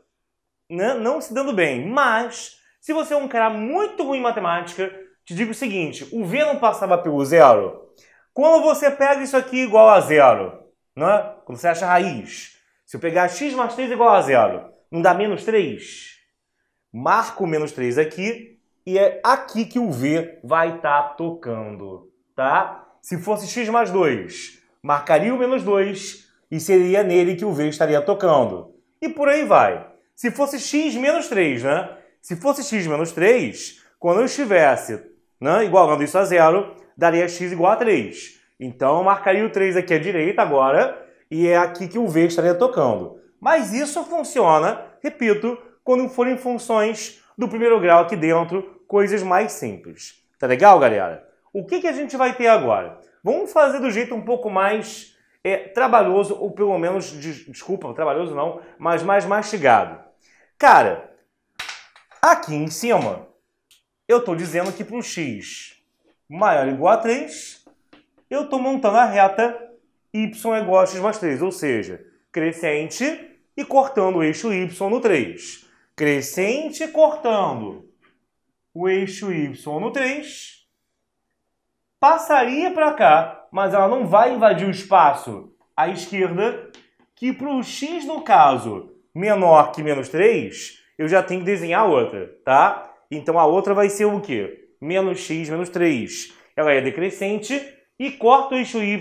não se dando bem. Mas, se você é um cara muito ruim em matemática, te digo o seguinte, o V não passava pelo zero. Quando você pega isso aqui igual a zero, né? Quando você acha a raiz, se eu pegar x mais 3 igual a zero, não dá menos 3? Marco o menos 3 aqui e é aqui que o V vai estar tocando, tá? Se fosse x mais 2, marcaria o menos 2 e seria nele que o V estaria tocando. E por aí vai. Se fosse x menos 3, né? Se fosse x menos 3, quando eu estivesse igualando isso a zero, daria x igual a 3. Então, eu marcaria o 3 aqui à direita agora, e é aqui que o V estaria tocando. Mas isso funciona, repito, quando forem funções do primeiro grau aqui dentro, coisas mais simples. Tá legal, galera? O que a gente vai ter agora? Vamos fazer do jeito um pouco mais trabalhoso, ou pelo menos, desculpa, trabalhoso não, mas mais mastigado. Cara, aqui em cima, eu estou dizendo que para o x maior ou igual a 3, eu estou montando a reta y é igual a x mais 3, ou seja, crescente e cortando o eixo y no 3. Crescente cortando o eixo y no 3, passaria para cá, mas ela não vai invadir o espaço à esquerda, que para o x, no caso, menor que menos 3, eu já tenho que desenhar outra, tá? Então a outra vai ser o quê? Menos x menos 3. Ela é decrescente e corta o eixo y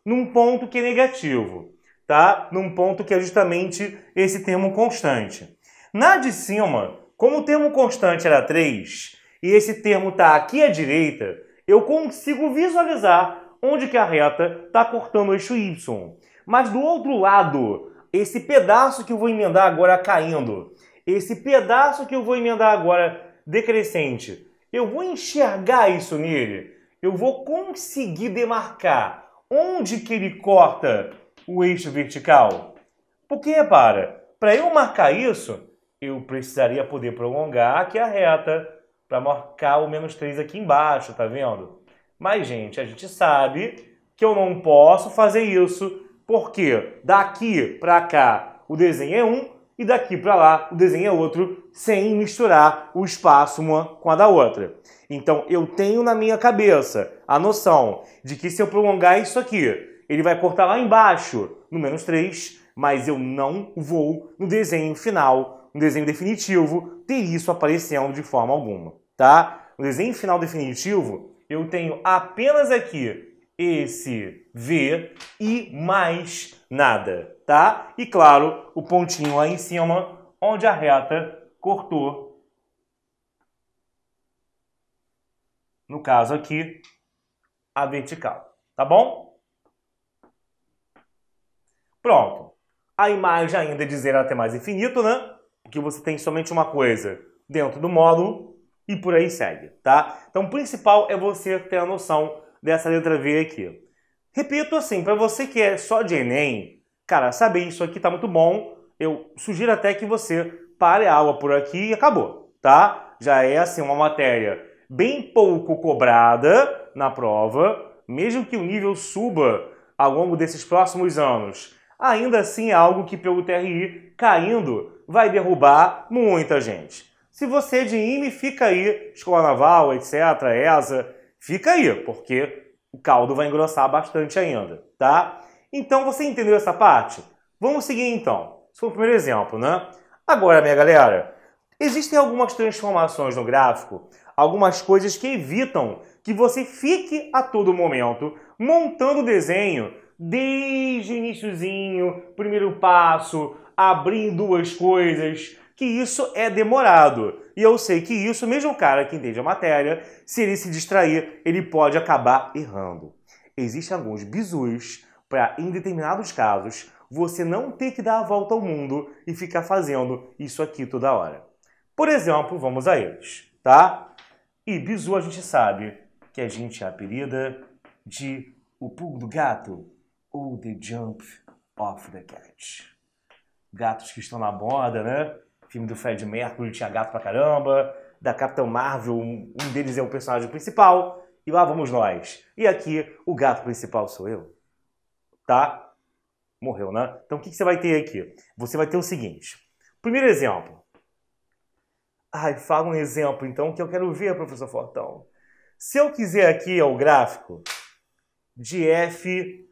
num ponto que é negativo, tá? Num ponto que é justamente esse termo constante. Na de cima, como o termo constante era 3 e esse termo está aqui à direita, eu consigo visualizar onde que a reta está cortando o eixo y. Mas do outro lado, esse pedaço que eu vou emendar agora caindo, esse pedaço que eu vou emendar agora decrescente, eu vou enxergar isso nele, eu vou conseguir demarcar onde que ele corta o eixo vertical. Porque, repara, para eu marcar isso, eu precisaria poder prolongar aqui a reta para marcar o menos 3 aqui embaixo, tá vendo? Mas, gente, a gente sabe que eu não posso fazer isso, porque daqui para cá o desenho é um e daqui para lá o desenho é outro, sem misturar o espaço uma com a da outra. Então, eu tenho na minha cabeça a noção de que se eu prolongar isso aqui, ele vai cortar lá embaixo no menos 3, mas eu não vou, no desenho final, no desenho definitivo, ter isso aparecendo de forma alguma, tá? No desenho final definitivo, eu tenho apenas aqui esse V e mais nada, tá? E claro, o pontinho lá em cima, onde a reta cortou, no caso aqui, a vertical, tá bom? Pronto. A imagem ainda de 0 até mais infinito, né? Porque você tem somente uma coisa dentro do módulo e por aí segue, tá? Então o principal é você ter a noção dessa letra V aqui. Repito assim, para você que é só de Enem, cara, saber isso aqui tá muito bom. Eu sugiro até que você pare a aula por aqui e acabou, tá? Já é assim uma matéria bem pouco cobrada na prova, mesmo que o nível suba ao longo desses próximos anos. Ainda assim é algo que pelo TRI, caindo, vai derrubar muita gente. Se você é de IME, fica aí, Escola Naval, etc., ESA, fica aí, porque o caldo vai engrossar bastante ainda, tá? Então, você entendeu essa parte? Vamos seguir então. Esse foi o primeiro exemplo, né? Agora, minha galera, existem algumas transformações no gráfico, algumas coisas que evitam que você fique a todo momento montando o desenho desde o iniciozinho, primeiro passo, abrindo duas coisas, que isso é demorado. E eu sei que isso, mesmo o cara que entende a matéria, se ele se distrair, ele pode acabar errando. Existem alguns bizus para, em determinados casos, você não ter que dar a volta ao mundo e ficar fazendo isso aqui toda hora. Por exemplo, vamos a eles, tá? E bizu a gente sabe que a gente apelida de o pulo do gato ou the jump of the cat. Gatos que estão na moda, né? Filme do Fred Mercury tinha gato pra caramba. Da Capitã Marvel, um deles é o personagem principal. E lá vamos nós. E aqui, o gato principal sou eu. Tá? Morreu, né? Então, o que você vai ter aqui? Você vai ter o seguinte. Primeiro exemplo. Ai, fala um exemplo, então, que eu quero ver, professor Fortão. Se eu quiser aqui o gráfico de f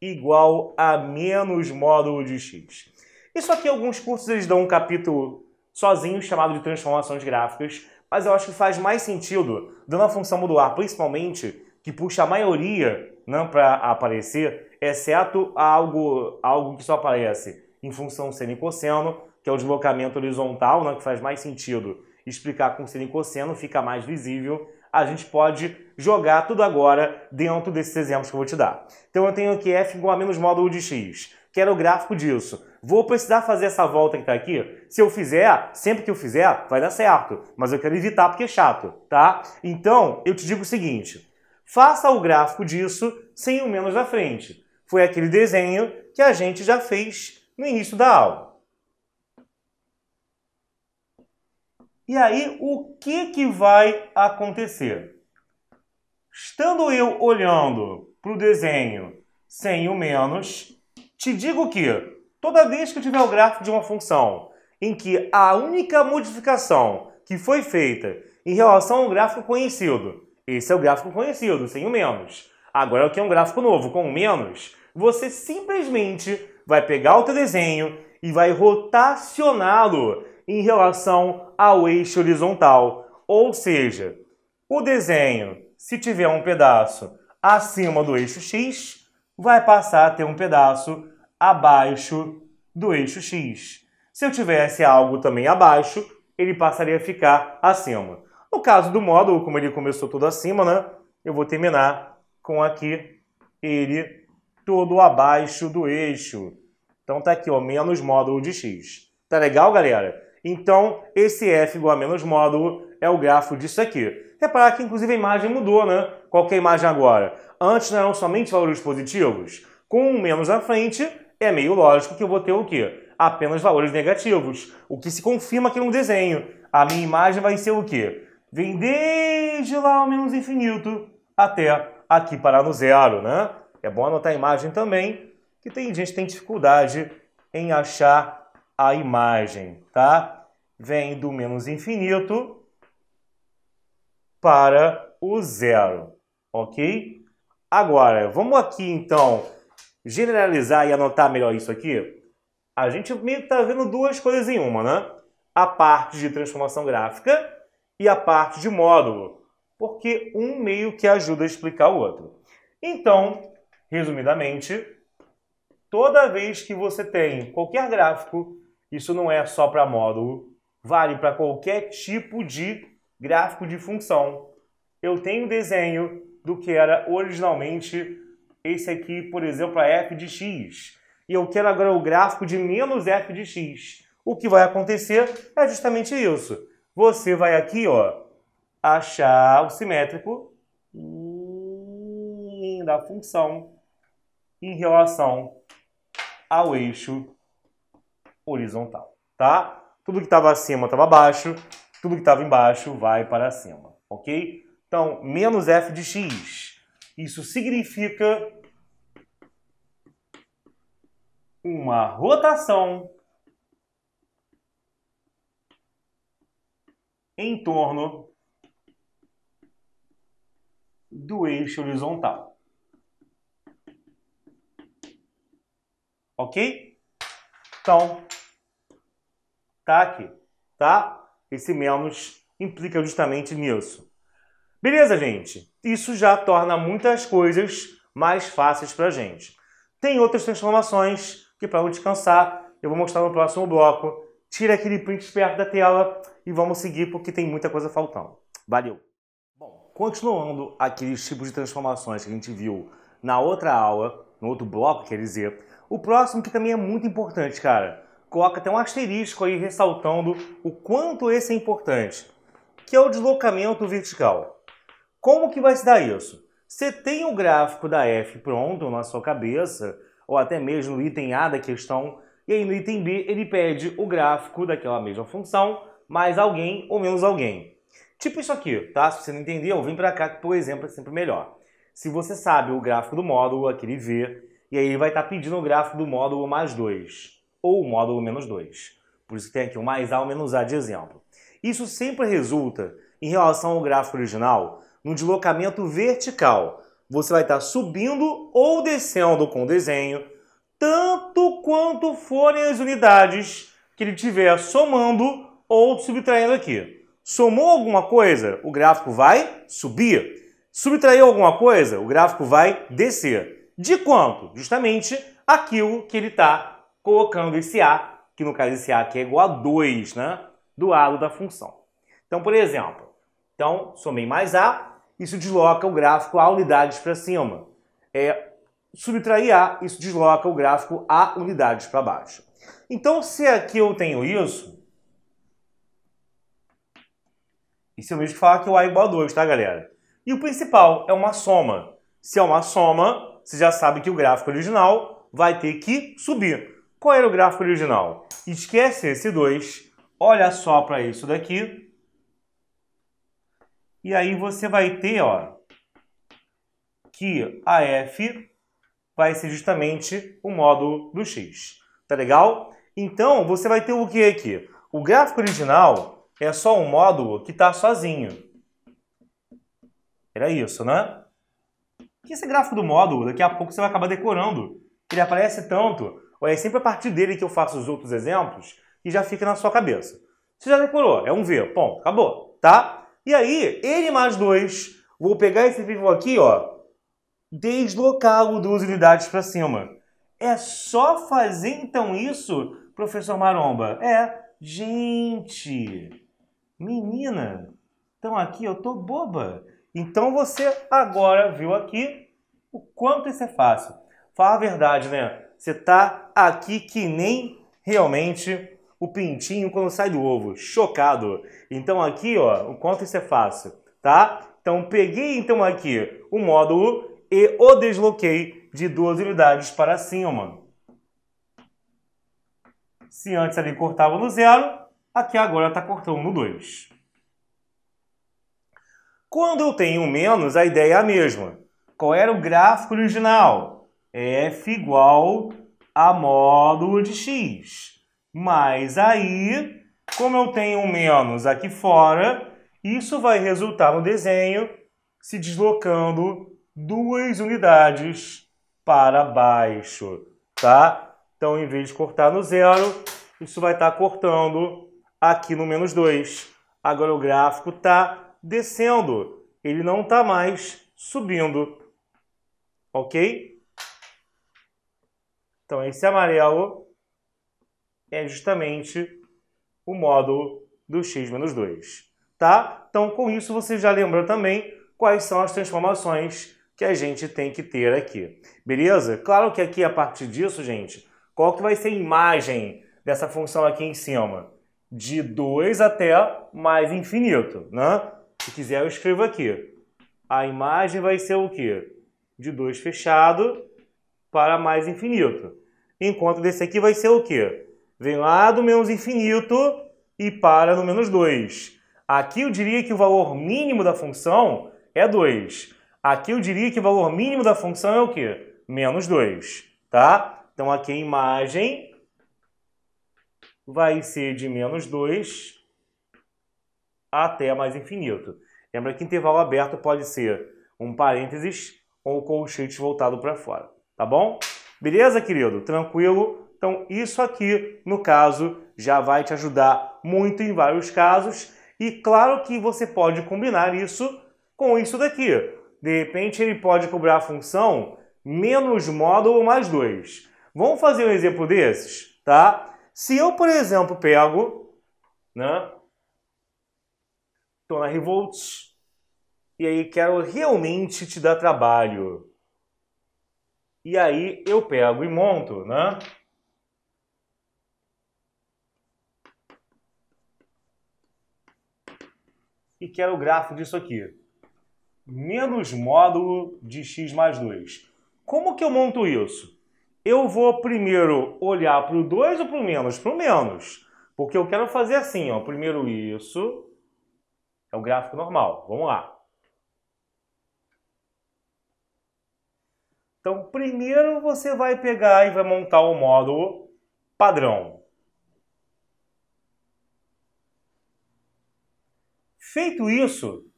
igual a menos módulo de x. Isso aqui, alguns cursos, eles dão um capítulo sozinho chamado de transformações gráficas, mas eu acho que faz mais sentido, dando a função modular, principalmente, que puxa a maioria, né, para aparecer, exceto algo que só aparece em função seno e cosseno, que é o deslocamento horizontal, né, que faz mais sentido explicar com seno e cosseno, fica mais visível. A gente pode jogar tudo agora dentro desses exemplos que eu vou te dar. Então eu tenho aqui f igual a menos módulo de x. Quero o gráfico disso. Vou precisar fazer essa volta que está aqui? Se eu fizer, sempre que eu fizer, vai dar certo. Mas eu quero evitar porque é chato, tá? Então, eu te digo o seguinte. Faça o gráfico disso sem o menos à frente. Foi aquele desenho que a gente já fez no início da aula. E aí, o que vai acontecer? Estando eu olhando para o desenho sem o menos, te digo que toda vez que eu tiver o gráfico de uma função em que a única modificação que foi feita em relação ao gráfico conhecido, esse é o gráfico conhecido, sem o menos. Agora, o que é um gráfico novo com o menos, você simplesmente vai pegar o teu desenho e vai rotacioná-lo em relação ao eixo horizontal. Ou seja, o desenho, se tiver um pedaço acima do eixo X, vai passar a ter um pedaço abaixo do eixo X. Se eu tivesse algo também abaixo, ele passaria a ficar acima. No caso do módulo, como ele começou todo acima, né? Eu vou terminar com aqui ele todo abaixo do eixo. Então tá aqui, ó, menos módulo de x. Tá legal, galera? Então, esse f igual a menos módulo é o gráfico disso aqui. Reparar que, inclusive, a imagem mudou, né? Qual que é a imagem agora? Antes não eram somente valores positivos. Com um menos à frente, é meio lógico que eu vou ter o quê? Apenas valores negativos. O que se confirma aqui no desenho. A minha imagem vai ser o quê? Vem desde lá ao menos infinito até aqui parar no zero, né? É bom anotar a imagem também, que tem gente que tem dificuldade em achar a imagem, tá? Vem do menos infinito para o zero, ok? Agora, vamos aqui então generalizar e anotar melhor isso aqui. A gente meio que está vendo duas coisas em uma, né? A parte de transformação gráfica e a parte de módulo, porque um meio que ajuda a explicar o outro. Então, resumidamente, toda vez que você tem qualquer gráfico, isso não é só para módulo, vale para qualquer tipo de gráfico de função. Eu tenho desenho do que era originalmente esse aqui, por exemplo, a f de x. E eu quero agora o gráfico de menos f de x. O que vai acontecer é justamente isso. Você vai aqui, ó, achar o simétrico da função em relação ao eixo horizontal, tá? Tudo que estava acima estava abaixo, tudo que estava embaixo vai para cima, ok? Então, menos f de x. Isso significa uma rotação em torno do eixo horizontal. Ok? Então, tá aqui, tá? Esse menos implica justamente nisso. Beleza, gente? Isso já torna muitas coisas mais fáceis pra gente. Tem outras transformações que, para não descansar, eu vou mostrar no próximo bloco. Tira aquele print perto da tela e vamos seguir porque tem muita coisa faltando. Valeu! Bom, continuando aqueles tipos de transformações que a gente viu na outra aula, no outro bloco, quer dizer, o próximo que também é muito importante, cara. Coloca até um asterisco aí ressaltando o quanto esse é importante, que é o deslocamento vertical. Como que vai se dar isso? Você tem o gráfico da f pronto na sua cabeça, ou até mesmo no item A da questão, e aí no item B ele pede o gráfico daquela mesma função, mais alguém ou menos alguém. Tipo isso aqui, tá? Se você não entendeu, vem pra cá que, por exemplo, é sempre melhor. Se você sabe o gráfico do módulo, aquele V, e aí ele vai estar pedindo o gráfico do módulo mais 2, ou o módulo menos 2. Por isso que tem aqui o mais A ou menos A de exemplo. Isso sempre resulta, em relação ao gráfico original, no deslocamento vertical. Você vai estar subindo ou descendo com o desenho, tanto quanto forem as unidades que ele estiver somando ou subtraindo aqui. Somou alguma coisa, o gráfico vai subir. Subtraiu alguma coisa, o gráfico vai descer. De quanto? Justamente aquilo que ele está colocando esse A, que no caso esse A aqui é igual a 2, né? Do lado da função. Então, por exemplo, somei mais A, isso desloca o gráfico a unidades para cima. Subtrair A, isso desloca o gráfico a unidades para baixo. Então, se aqui eu tenho isso é o mesmo que falar que o A é igual a 2, tá, galera? E o principal é uma soma. Se é uma soma, você já sabe que o gráfico original vai ter que subir. Qual era o gráfico original? Esquece esse 2, olha só para isso daqui E aí você vai ter, ó, que a f vai ser justamente o módulo do x. Tá legal? Então, você vai ter o que aqui? O gráfico original é só um módulo que está sozinho. Era isso, né? E esse gráfico do módulo, daqui a pouco você vai acabar decorando. Ele aparece tanto, ou é sempre a partir dele que eu faço os outros exemplos, e já fica na sua cabeça. Você já decorou, é um V, ponto, acabou, tá? E aí, N mais 2, vou pegar esse pivô aqui, ó, deslocá-lo 2 unidades para cima. É só fazer, então, isso, professor Maromba? Gente, menina, então aqui eu tô boba. Então você agora viu aqui o quanto isso é fácil. Fala a verdade, né? Você tá aqui que nem realmente o pintinho quando sai do ovo, chocado. Então aqui, ó, o quanto isso é fácil, tá? Então peguei então aqui o módulo e o desloquei de 2 unidades para cima. Se antes ali cortava no 0, aqui agora está cortando no 2. Quando eu tenho menos, a ideia é a mesma. Qual era o gráfico original? F igual a módulo de x. Mas aí, como eu tenho um menos aqui fora, isso vai resultar no desenho se deslocando 2 unidades para baixo, tá? Então, em vez de cortar no 0, isso vai estar cortando aqui no menos 2. Agora o gráfico está descendo, ele não está mais subindo, ok? Então, esse amarelo é justamente o módulo do x menos 2, tá? Então, com isso, você já lembrou também quais são as transformações que a gente tem que ter aqui, beleza? Claro que aqui, a partir disso, gente, qual que vai ser a imagem dessa função aqui em cima? De 2 até mais infinito, né? Se quiser, eu escrevo aqui. A imagem vai ser o quê? De 2 fechado para mais infinito. Enquanto desse aqui vai ser o quê? Vem lá do menos infinito e para no menos 2. Aqui eu diria que o valor mínimo da função é 2. Aqui eu diria que o valor mínimo da função é o quê? Menos 2, tá? Então aqui a imagem vai ser de menos 2 até mais infinito. Lembra que intervalo aberto pode ser um parênteses ou colchete voltado para fora, tá bom? Beleza, querido? Tranquilo? Então isso aqui, no caso, já vai te ajudar muito em vários casos. E claro que você pode combinar isso com isso daqui. De repente ele pode cobrar a função menos módulo mais 2. Vamos fazer um exemplo desses, tá? Se eu, por exemplo, pego, né? Estou na Revolts e aí quero realmente te dar trabalho. E aí eu pego e monto, né? E quero o gráfico disso aqui. Menos módulo de x mais 2. Como que eu monto isso? Eu vou primeiro olhar para o 2 ou para o menos? Para o menos. Porque eu quero fazer assim, ó. Primeiro isso. É o gráfico normal. Vamos lá. Então, primeiro você vai pegar e vai montar o módulo padrão. Feito isso,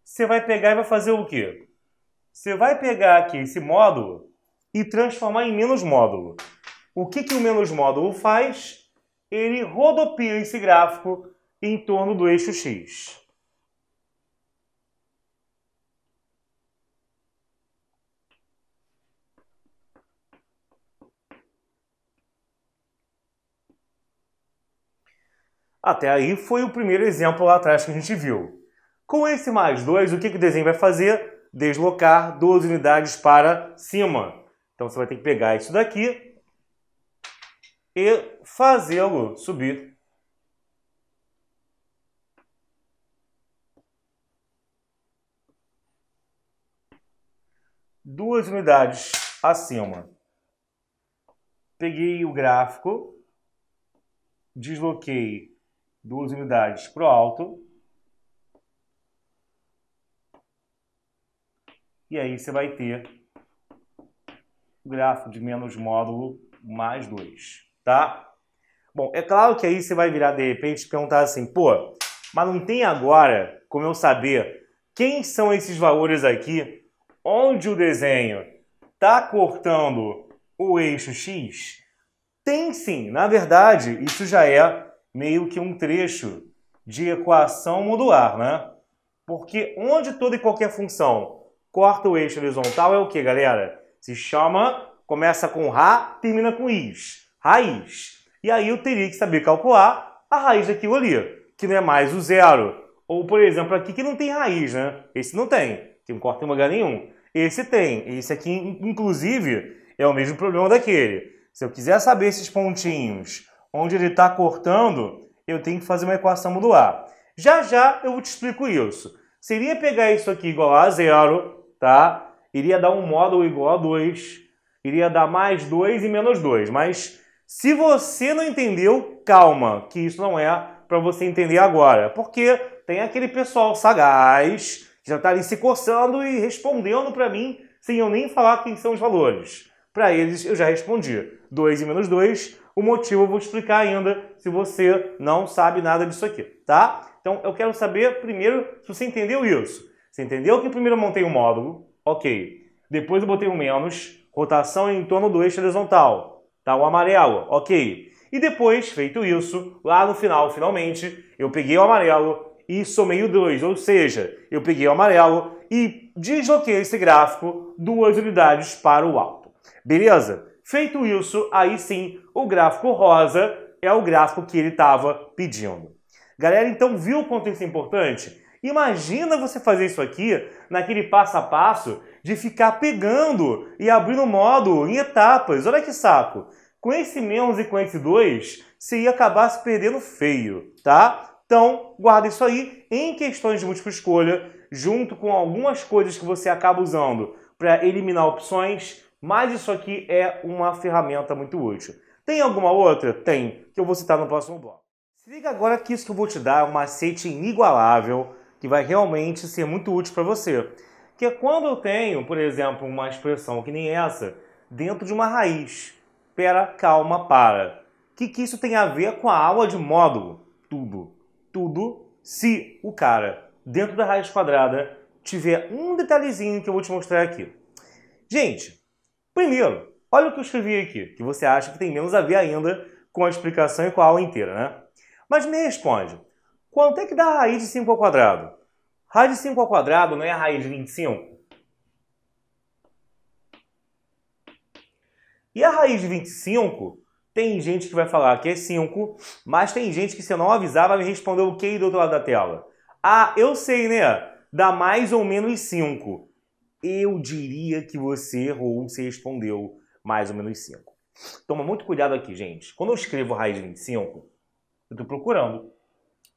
você vai pegar e vai fazer o quê? Você vai pegar aqui esse módulo e transformar em menos módulo. O que o menos módulo faz? Ele rodopia esse gráfico em torno do eixo x. Até aí foi o primeiro exemplo lá atrás que a gente viu. Com esse mais 2, o que o desenho vai fazer? Deslocar 2 unidades para cima. Então você vai ter que pegar isso daqui e fazê-lo subir. Duas unidades acima. Peguei o gráfico, desloquei 2 unidades para o alto E aí você vai ter o gráfico de menos módulo mais 2, tá? Bom, é claro que aí você vai virar de repente e perguntar assim, pô, mas não tem agora como eu saber quem são esses valores aqui, onde o desenho está cortando o eixo X? Tem sim, na verdade, isso já é meio que um trecho de equação modular, né? Porque onde toda e qualquer função corta o eixo horizontal é o que, galera? Se chama, começa com Ra, termina com Is, raiz. E aí eu teria que saber calcular a raiz daquilo ali, que não é mais o zero. Ou, por exemplo, aqui que não tem raiz, né? Esse não tem, que não corta em lugar nenhum. Esse tem, esse aqui, inclusive, é o mesmo problema daquele. Se eu quiser saber esses pontinhos, onde ele está cortando, eu tenho que fazer uma equação modular. Já já eu te explico isso. Seria pegar isso aqui igual a zero, tá? Iria dar um módulo igual a 2, iria dar mais 2 e menos 2. Mas se você não entendeu, calma, que isso não é para você entender agora. Porque tem aquele pessoal sagaz que já está ali se coçando e respondendo para mim sem eu nem falar quem são os valores. Para eles eu já respondi. 2 e menos 2, o motivo eu vou explicar ainda se você não sabe nada disso aqui, tá? Então eu quero saber primeiro se você entendeu isso. Você entendeu que primeiro eu montei um módulo, ok. Depois eu botei um menos, rotação em torno do eixo horizontal, tá? O amarelo, ok. E depois, feito isso, lá no final, finalmente, eu peguei o amarelo e somei o 2, ou seja, eu peguei o amarelo e desloquei esse gráfico 2 unidades para o alto. Beleza? Feito isso, aí sim, o gráfico rosa é o gráfico que ele estava pedindo. Galera, então viu o quanto isso é importante? Imagina você fazer isso aqui naquele passo a passo de ficar pegando e abrindo o módulo em etapas. Olha que saco! Com esse menos e com esse 2, você ia acabar se perdendo feio, tá? Então, guarda isso aí em questões de múltipla escolha, junto com algumas coisas que você acaba usando para eliminar opções, mas isso aqui é uma ferramenta muito útil. Tem alguma outra? Tem, que eu vou citar no próximo bloco. Se liga agora que isso que eu vou te dar é um macete inigualável, que vai realmente ser muito útil para você. Que é quando eu tenho, por exemplo, uma expressão que nem essa, dentro de uma raiz. Pera, calma, para. O que isso tem a ver com a aula de módulo? Tudo. Tudo se o cara, dentro da raiz quadrada, tiver um detalhezinho que eu vou te mostrar aqui. Gente, primeiro, olha o que eu escrevi aqui, que você acha que tem menos a ver ainda com a explicação e com a aula inteira, né? Mas me responde, quanto é que dá a raiz de 5 ao quadrado? Raiz de 5 ao quadrado não é a raiz de 25? E a raiz de 25, tem gente que vai falar que é 5, mas tem gente que se eu não avisar vai me responder o que do outro lado da tela? Ah, eu sei, né? Dá mais ou menos 5. Eu diria que você errou se respondeu mais ou menos 5. Toma muito cuidado aqui, gente. Quando eu escrevo raiz de 25, eu estou procurando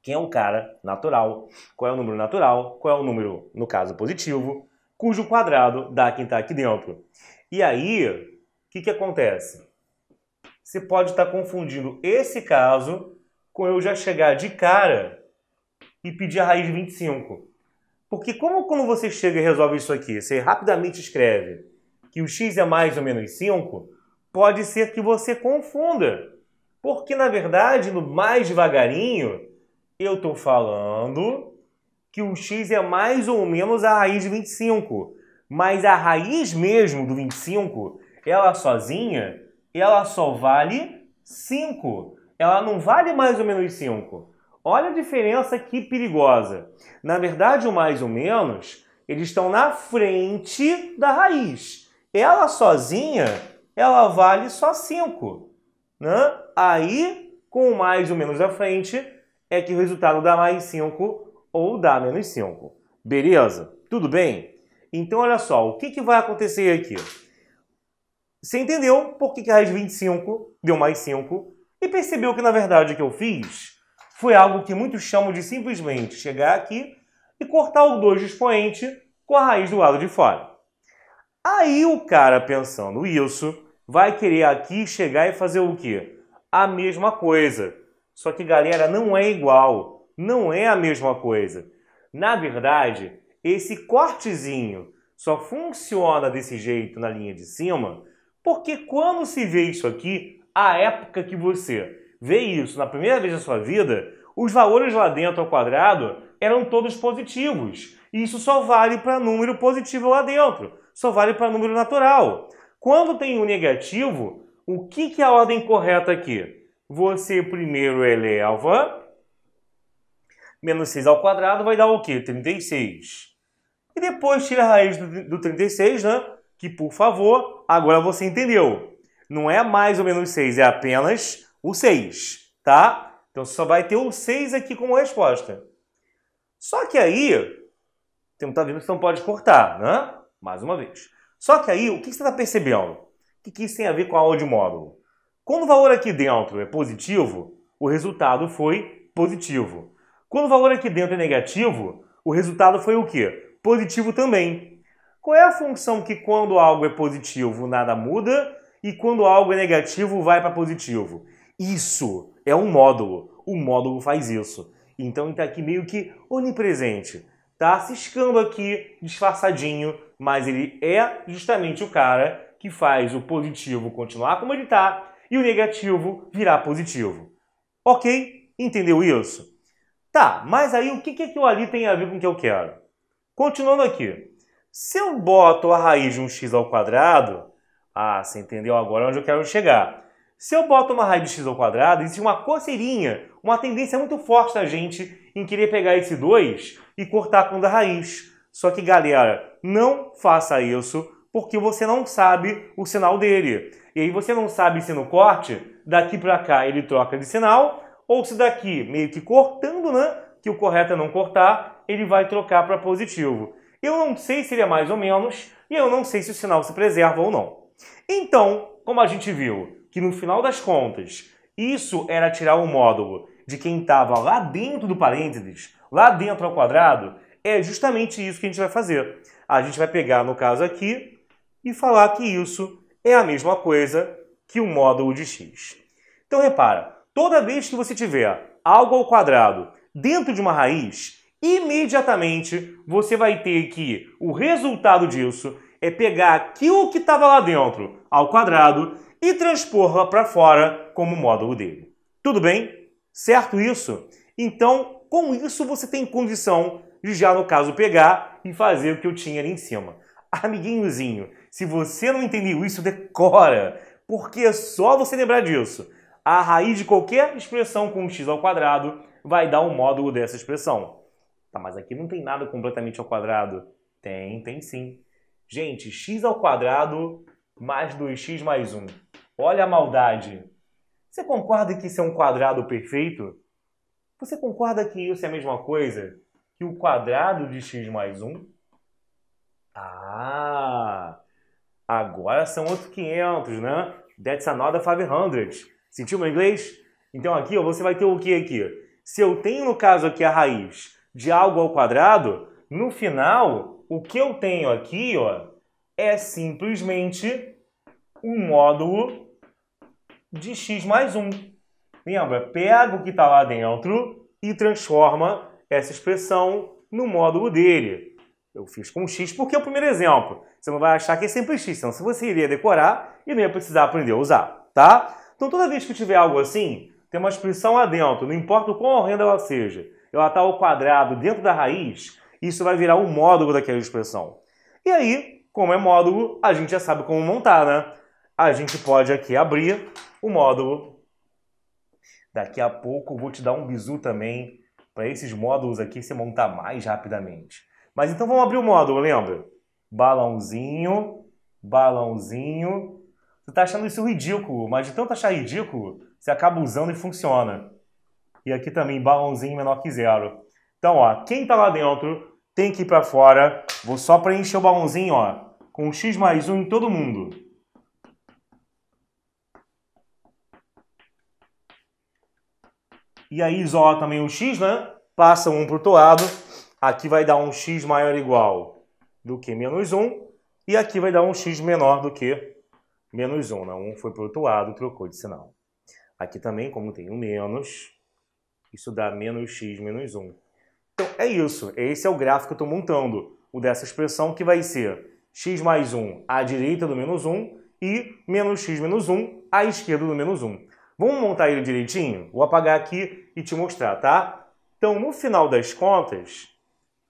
quem é o cara natural, qual é o número natural, qual é o número, no caso, positivo, cujo quadrado dá quem está aqui dentro. E aí, o que acontece? Você pode estar confundindo esse caso com eu já chegar de cara e pedir a raiz de 25. Porque como quando você chega e resolve isso aqui, você rapidamente escreve que o x é mais ou menos 5, pode ser que você confunda. Porque, na verdade, no mais devagarinho, eu estou falando que o x é mais ou menos a raiz de 25. Mas a raiz mesmo do 25, ela sozinha, ela só vale 5. Ela não vale mais ou menos 5. Olha a diferença que perigosa. Na verdade, o mais ou menos, eles estão na frente da raiz. Ela sozinha, ela vale só 5. Né? Aí, com o mais ou menos à frente, é que o resultado dá mais 5 ou dá menos 5. Beleza? Tudo bem? Então, olha só, o que vai acontecer aqui? Você entendeu por que a raiz de 25 deu mais 5 e percebeu que, na verdade, o que eu fiz foi algo que muitos chamam de simplesmente chegar aqui e cortar o 2 do expoente com a raiz do lado de fora. Aí o cara, pensando isso, vai querer aqui chegar e fazer o quê? A mesma coisa. Só que, galera, não é igual. Não é a mesma coisa. Na verdade, esse cortezinho só funciona desse jeito na linha de cima, porque quando se vê isso aqui, a época que você vê isso na primeira vez na sua vida, os valores lá dentro ao quadrado eram todos positivos. E isso só vale para número positivo lá dentro, só vale para número natural. Quando tem um negativo, o que é a ordem correta aqui? Você primeiro eleva, menos 6 ao quadrado vai dar o quê? 36. E depois tira a raiz do 36, né? Que, por favor, agora você entendeu. Não é mais ou menos 6, é apenas o 6, tá? Então só vai ter o 6 aqui como resposta. Só que aí, tá vendo que você não pode cortar, né? Mais uma vez. Só que aí, o que você está percebendo? O que isso tem a ver com a aula de módulo? Quando o valor aqui dentro é positivo, o resultado foi positivo. Quando o valor aqui dentro é negativo, o resultado foi o quê? Positivo também. Qual é a função que quando algo é positivo nada muda e quando algo é negativo vai para positivo? Isso é um módulo. O módulo faz isso. Então ele está aqui meio que onipresente. Está ciscando aqui, disfarçadinho, mas ele é justamente o cara que faz o positivo continuar como ele está e o negativo virar positivo. Ok? Entendeu isso? Tá, mas aí o que aquilo ali tem a ver com o que eu quero? Continuando aqui. Se eu boto a raiz de um x ao quadrado... Ah, você entendeu agora onde eu quero chegar. Se eu boto uma raiz de x ao quadrado, existe uma coceirinha, uma tendência muito forte da gente em querer pegar esse 2 e cortar com a raiz. Só que, galera, não faça isso porque você não sabe o sinal dele. E aí você não sabe se no corte, daqui para cá ele troca de sinal, ou se daqui, meio que cortando, né? Que o correto é não cortar, ele vai trocar para positivo. Eu não sei se ele é mais ou menos, e eu não sei se o sinal se preserva ou não. Então, como a gente viu que no final das contas, isso era tirar o módulo de quem estava lá dentro do parênteses, lá dentro ao quadrado, é justamente isso que a gente vai fazer. A gente vai pegar, no caso aqui, e falar que isso é a mesma coisa que o módulo de x. Então, repara, toda vez que você tiver algo ao quadrado dentro de uma raiz, imediatamente você vai ter que o resultado disso é pegar aquilo que estava lá dentro ao quadrado e transpor-la para fora como módulo dele. Tudo bem? Certo isso? Então, com isso você tem condição de já, no caso, pegar e fazer o que eu tinha ali em cima. Amiguinhozinho, se você não entendeu isso, decora, porque é só você lembrar disso. A raiz de qualquer expressão com x ao quadrado vai dar um módulo dessa expressão. Tá, mas aqui não tem nada completamente ao quadrado. Tem sim. Gente, x ao quadrado mais 2x mais 1. Olha a maldade. Você concorda que isso é um quadrado perfeito? Você concorda que isso é a mesma coisa que o quadrado de x mais 1? Ah! Agora são outros 500, né? That's another 500. Sentiu meu inglês? Então aqui ó, você vai ter o que aqui? Se eu tenho, no caso aqui, a raiz de algo ao quadrado, no final, o que eu tenho aqui ó, é simplesmente um módulo de x mais 1. Lembra? Pega o que está lá dentro e transforma essa expressão no módulo dele. Eu fiz com x porque é o primeiro exemplo. Você não vai achar que é sempre x, senão você iria decorar e não ia precisar aprender a usar, tá? Então toda vez que tiver algo assim, tem uma expressão lá dentro, não importa o quão horrenda ela seja, ela está ao quadrado dentro da raiz, isso vai virar o módulo daquela expressão. E aí, como é módulo, a gente já sabe como montar, né? A gente pode aqui abrir o módulo. Daqui a pouco eu vou te dar um bizu também para esses módulos aqui se montar mais rapidamente. Mas então vamos abrir o módulo, lembra? Balãozinho, balãozinho. Você está achando isso ridículo, mas de tanto achar ridículo, você acaba usando e funciona. E aqui também balãozinho menor que 0. Então, ó, quem está lá dentro tem que ir para fora. Vou só preencher o balãozinho, ó, com x mais 1 em todo mundo. E aí isola também o x, né? Passa um para o outro lado. Aqui vai dar um x maior ou igual do que menos 1. E aqui vai dar um x menor do que menos 1. Né? Um foi para o outro lado, trocou de sinal. Aqui também, como tem um menos, isso dá menos x menos 1. Então é isso. Esse é o gráfico que eu estou montando. O dessa expressão que vai ser x mais 1 à direita do menos 1 e menos x menos 1 à esquerda do menos 1. Vamos montar ele direitinho? Vou apagar aqui e te mostrar, tá? Então, no final das contas,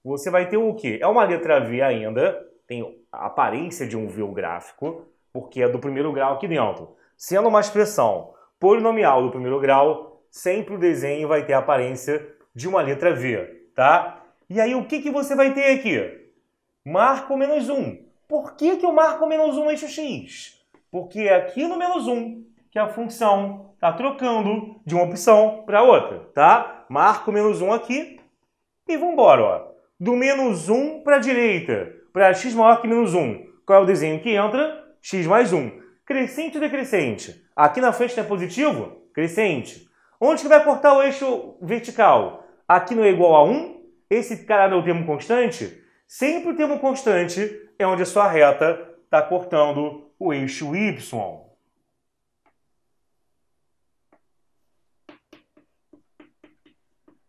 você vai ter o quê? É uma letra V ainda, tem a aparência de um V o gráfico, porque é do primeiro grau aqui dentro. Sendo uma expressão polinomial do primeiro grau, sempre o desenho vai ter a aparência de uma letra V, tá? E aí, o que você vai ter aqui? Marco menos 1. Por que eu marco menos 1 eixo x? Porque é aqui no menos 1 que a função está trocando de uma opção para outra, tá? Marco menos 1 aqui e vamos embora, ó. Do menos 1 para a direita, para x maior que menos 1. Qual é o desenho que entra? X mais 1. Crescente ou decrescente? Aqui na frente é positivo? Crescente. Onde que vai cortar o eixo vertical? Aqui não é igual a 1? Esse cara é o termo constante? Sempre o termo constante é onde a sua reta está cortando o eixo y.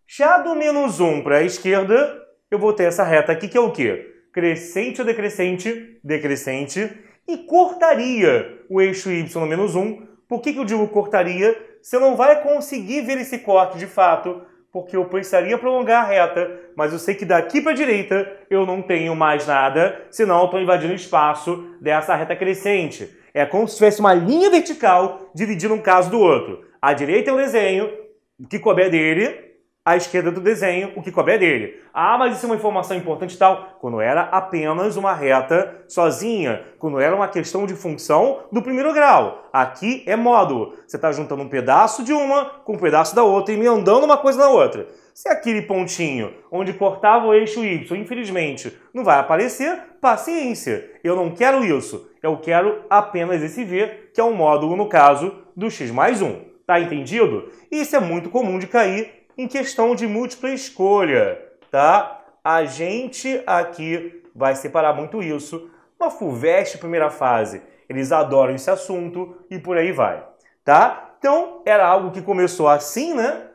Já do menos 1 para a esquerda, eu vou ter essa reta aqui que é o quê? Crescente ou decrescente? Decrescente. E cortaria o eixo y no menos 1. Por que eu digo cortaria? Você não vai conseguir ver esse corte de fato, porque eu precisaria prolongar a reta, mas eu sei que daqui para a direita eu não tenho mais nada, senão eu estou invadindo o espaço dessa reta crescente. É como se tivesse uma linha vertical dividindo um caso do outro. A direita é o desenho, o que couber dele, a esquerda do desenho, o que couber dele. Ah, mas isso é uma informação importante e tal. Quando era apenas uma reta sozinha, quando era uma questão de função do primeiro grau. Aqui é módulo. Você está juntando um pedaço de uma com um pedaço da outra e emendando uma coisa na outra. Se aquele pontinho onde cortava o eixo y, infelizmente, não vai aparecer, paciência. Eu não quero isso. Eu quero apenas esse v, que é um módulo, no caso, do x mais 1. Tá entendido? Isso é muito comum de cair em questão de múltipla escolha, tá? A gente aqui vai separar muito isso. Na FUVEST, primeira fase, eles adoram esse assunto e por aí vai, tá? Então, era algo que começou assim, né?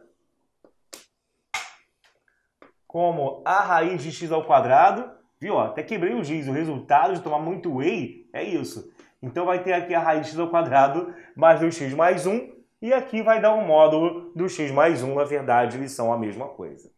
Como a raiz de x ao quadrado, viu? Até quebrei o giz. O resultado de tomar muito whey é isso. Então, vai ter aqui a raiz de x ao quadrado mais 2x mais 1. E aqui vai dar um módulo do x mais 1, na verdade, eles são a mesma coisa.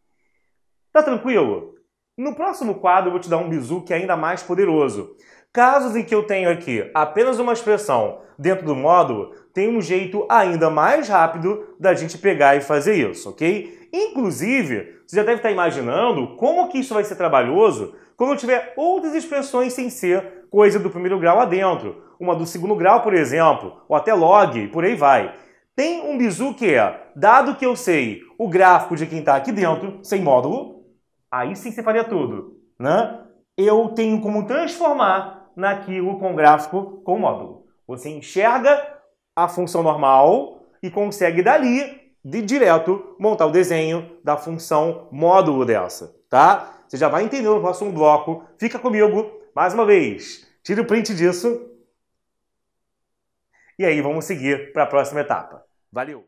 Tá tranquilo? No próximo quadro eu vou te dar um bizu que é ainda mais poderoso. Casos em que eu tenho aqui apenas uma expressão dentro do módulo, tem um jeito ainda mais rápido da gente pegar e fazer isso, ok? Inclusive, você já deve estar imaginando como que isso vai ser trabalhoso quando eu tiver outras expressões sem ser coisa do primeiro grau lá dentro. Uma do segundo grau, por exemplo, ou até log, e por aí vai. Tem um bizu que é, dado que eu sei o gráfico de quem está aqui dentro, sem módulo, aí sim você faria tudo, né? Eu tenho como transformar naquilo com gráfico com módulo. Você enxerga a função normal e consegue dali, de direto, montar o desenho da função módulo dessa, tá? Você já vai entender no próximo bloco. Fica comigo, mais uma vez. Tira o print disso. E aí vamos seguir para a próxima etapa. Valeu!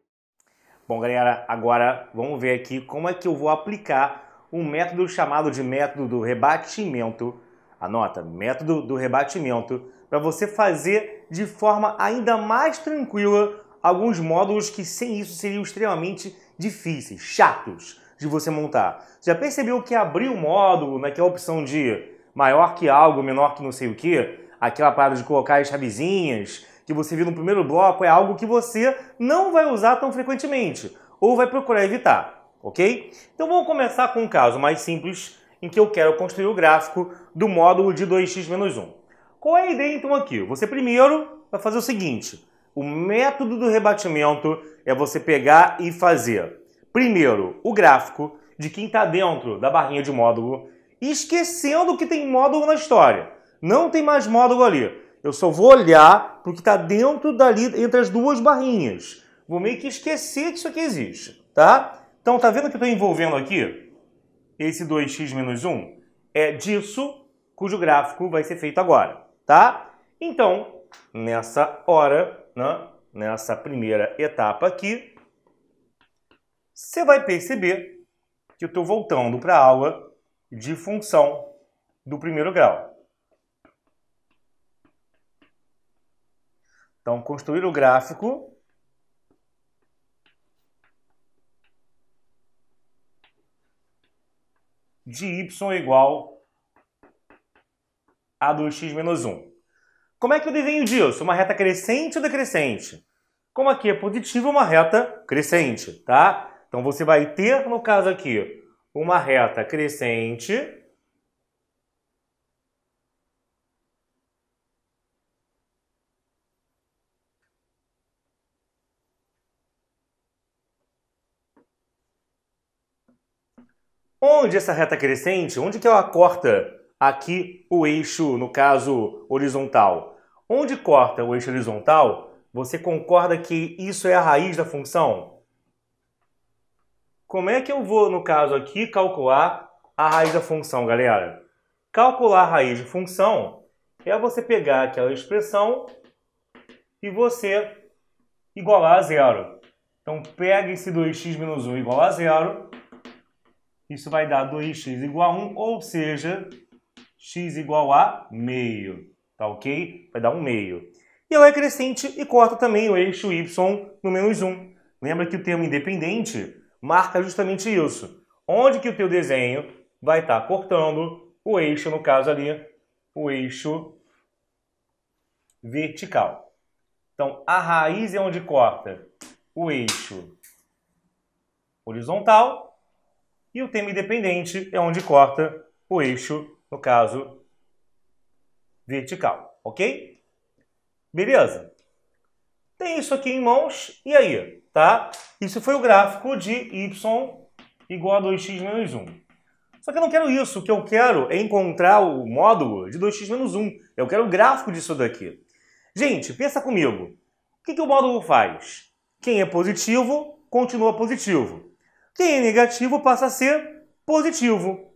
Bom, galera, agora vamos ver aqui como é que eu vou aplicar um método chamado de método do rebatimento. Anota, método do rebatimento, para você fazer de forma ainda mais tranquila alguns módulos que sem isso seriam extremamente difíceis, chatos de você montar. Já percebeu que abrir o módulo naquela opção de maior que algo, menor que não sei o que, aquela parada de colocar as chavezinhas que você viu no primeiro bloco, é algo que você não vai usar tão frequentemente, ou vai procurar evitar, ok? Então vamos começar com um caso mais simples, em que eu quero construir o gráfico do módulo de 2x menos 1. Qual é a ideia então aqui? Você primeiro vai fazer o seguinte, o método do rebatimento é você pegar e fazer, primeiro, o gráfico de quem está dentro da barrinha de módulo, esquecendo que tem módulo na história. Não tem mais módulo ali. Eu só vou olhar para o que está dentro dali, entre as duas barrinhas. Vou meio que esquecer que isso aqui existe, tá? Então, tá vendo que eu estou envolvendo aqui? Esse 2x menos 1 é disso cujo gráfico vai ser feito agora, tá? Então, nessa hora, né, nessa primeira etapa aqui, você vai perceber que eu estou voltando para a aula de função do primeiro grau. Então, construir o gráfico de y igual a 2x menos 1. Como é que eu desenho disso? Uma reta crescente ou decrescente? Como aqui é positivo, uma reta crescente, tá? Então, você vai ter, no caso aqui, uma reta crescente onde essa reta crescente, onde que ela corta aqui o eixo, no caso, horizontal? Onde corta o eixo horizontal, você concorda que isso é a raiz da função? Como é que eu vou, no caso aqui, calcular a raiz da função, galera? Calcular a raiz de função é você pegar aquela expressão e você igualar a zero. Então, pega esse 2x menos 1 igual a zero. Isso vai dar 2x igual a 1, ou seja, x igual a meio. Tá ok? Vai dar 1 meio. E ela é crescente e corta também o eixo y no menos 1. Lembra que o termo independente marca justamente isso. Onde que o teu desenho vai estar cortando o eixo, no caso ali, o eixo vertical. Então, a raiz é onde corta o eixo horizontal. E o termo independente é onde corta o eixo, no caso, vertical. Ok? Beleza? Tem isso aqui em mãos. E aí? Tá? Isso foi o gráfico de y igual a 2x menos 1. Só que eu não quero isso. O que eu quero é encontrar o módulo de 2x menos 1. Eu quero o gráfico disso daqui. Gente, pensa comigo. O que o módulo faz? Quem é positivo, continua positivo. Quem é negativo passa a ser positivo.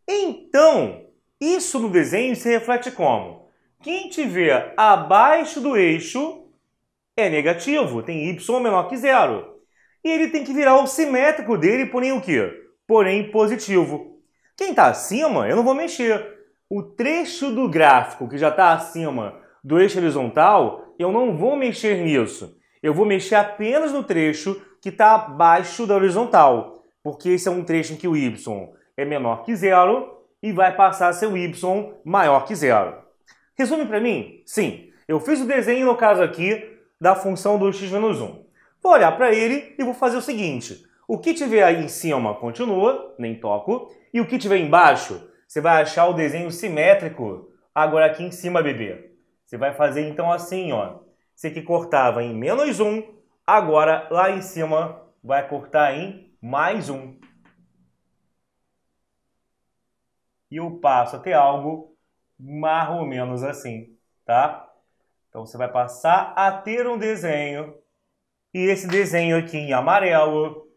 Então, isso no desenho se reflete como? Quem estiver abaixo do eixo é negativo, tem y menor que zero. E ele tem que virar o simétrico dele, porém o quê? Porém positivo. Quem está acima, eu não vou mexer. O trecho do gráfico que já está acima do eixo horizontal, eu não vou mexer nisso. Eu vou mexer apenas no trecho que está abaixo da horizontal, porque esse é um trecho em que o y é menor que zero e vai passar a ser o y maior que zero. Resume para mim? Sim, eu fiz o desenho, no caso aqui, da função 2x menos 1. Vou olhar para ele e vou fazer o seguinte. O que tiver aí em cima continua, nem toco, e o que tiver embaixo, você vai achar o desenho simétrico agora aqui em cima, bebê. Você vai fazer então assim, ó. Você que cortava em menos 1, agora lá em cima vai cortar em mais 1. E eu passo a ter algo mais ou menos assim, tá? Então você vai passar a ter um desenho, e esse desenho aqui em amarelo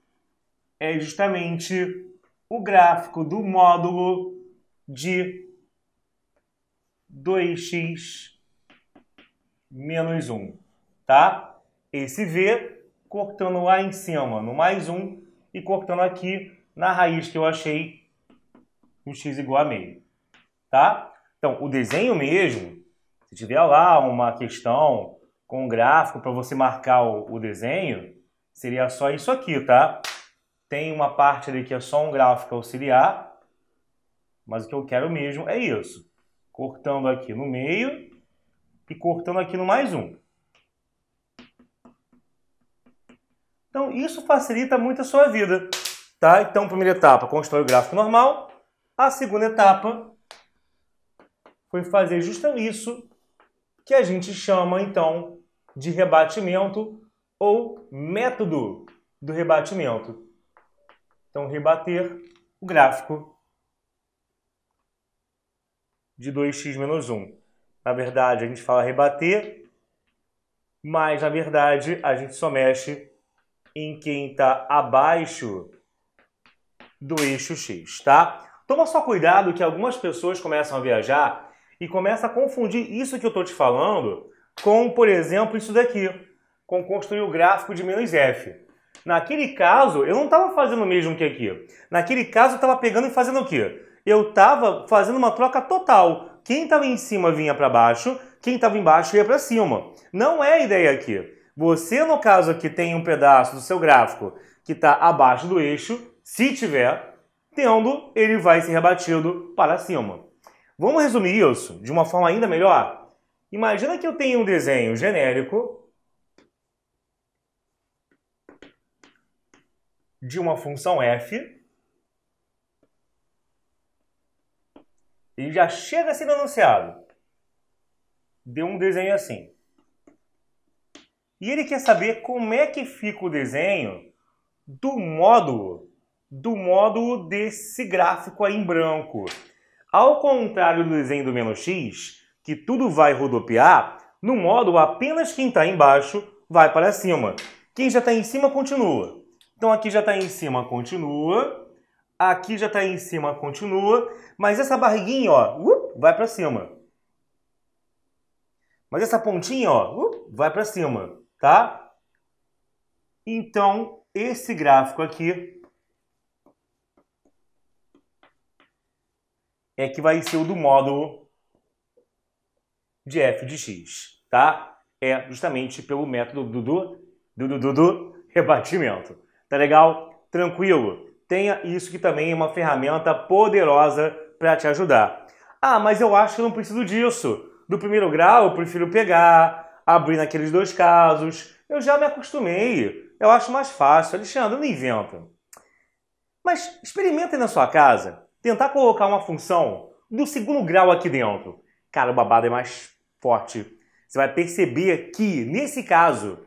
é justamente o gráfico do módulo de 2x menos 1, tá? Esse V cortando lá em cima no mais 1 e cortando aqui na raiz que eu achei o x igual a meio, tá? Então, o desenho mesmo, se tiver lá uma questão com um gráfico para você marcar o desenho, seria só isso aqui, tá? Tem uma parte ali que é só um gráfico auxiliar, mas o que eu quero mesmo é isso. Cortando aqui no meio e cortando aqui no mais 1. Então, isso facilita muito a sua vida, tá? Então, primeira etapa, constrói o gráfico normal. A segunda etapa foi fazer justamente isso que a gente chama, então, de rebatimento ou método do rebatimento. Então, rebater o gráfico de 2x menos 1. Na verdade, a gente fala rebater, mas, na verdade, a gente só mexe em quem está abaixo do eixo x, tá? Toma só cuidado que algumas pessoas começam a viajar e começam a confundir isso que eu estou te falando com, por exemplo, isso daqui, com construir o gráfico de menos f. Naquele caso, eu não estava fazendo o mesmo que aqui. Naquele caso, eu estava pegando e fazendo o quê? Eu estava fazendo uma troca total. Quem estava em cima vinha para baixo, quem estava embaixo ia para cima. Não é a ideia aqui. Você, no caso aqui, tem um pedaço do seu gráfico que está abaixo do eixo. Se tiver, tendo, ele vai ser rebatido para cima. Vamos resumir isso de uma forma ainda melhor? Imagina que eu tenho um desenho genérico de uma função f. Ele já chega sendo anunciado. Deu um desenho assim. E ele quer saber como é que fica o desenho do módulo desse gráfico aí em branco. Ao contrário do desenho do menos x, que tudo vai rodopiar, no módulo apenas quem está embaixo vai para cima. Quem já está em cima continua. Então aqui já está em cima, continua. Aqui já está em cima, continua. Mas essa barriguinha, ó, vai para cima. Mas essa pontinha, ó, vai para cima, tá? Então, esse gráfico aqui é que vai ser o do módulo de f de x, tá? É justamente pelo método do rebatimento. Tá legal? Tranquilo? Tenha isso que também é uma ferramenta poderosa para te ajudar. Ah, mas eu acho que eu não preciso disso. Do primeiro grau eu prefiro pegar, abrir naqueles dois casos. Eu já me acostumei. Eu acho mais fácil. Alexandre, não inventa. Mas experimenta aí na sua casa. Tentar colocar uma função do segundo grau aqui dentro. Cara, o babado é mais forte. Você vai perceber que, nesse caso,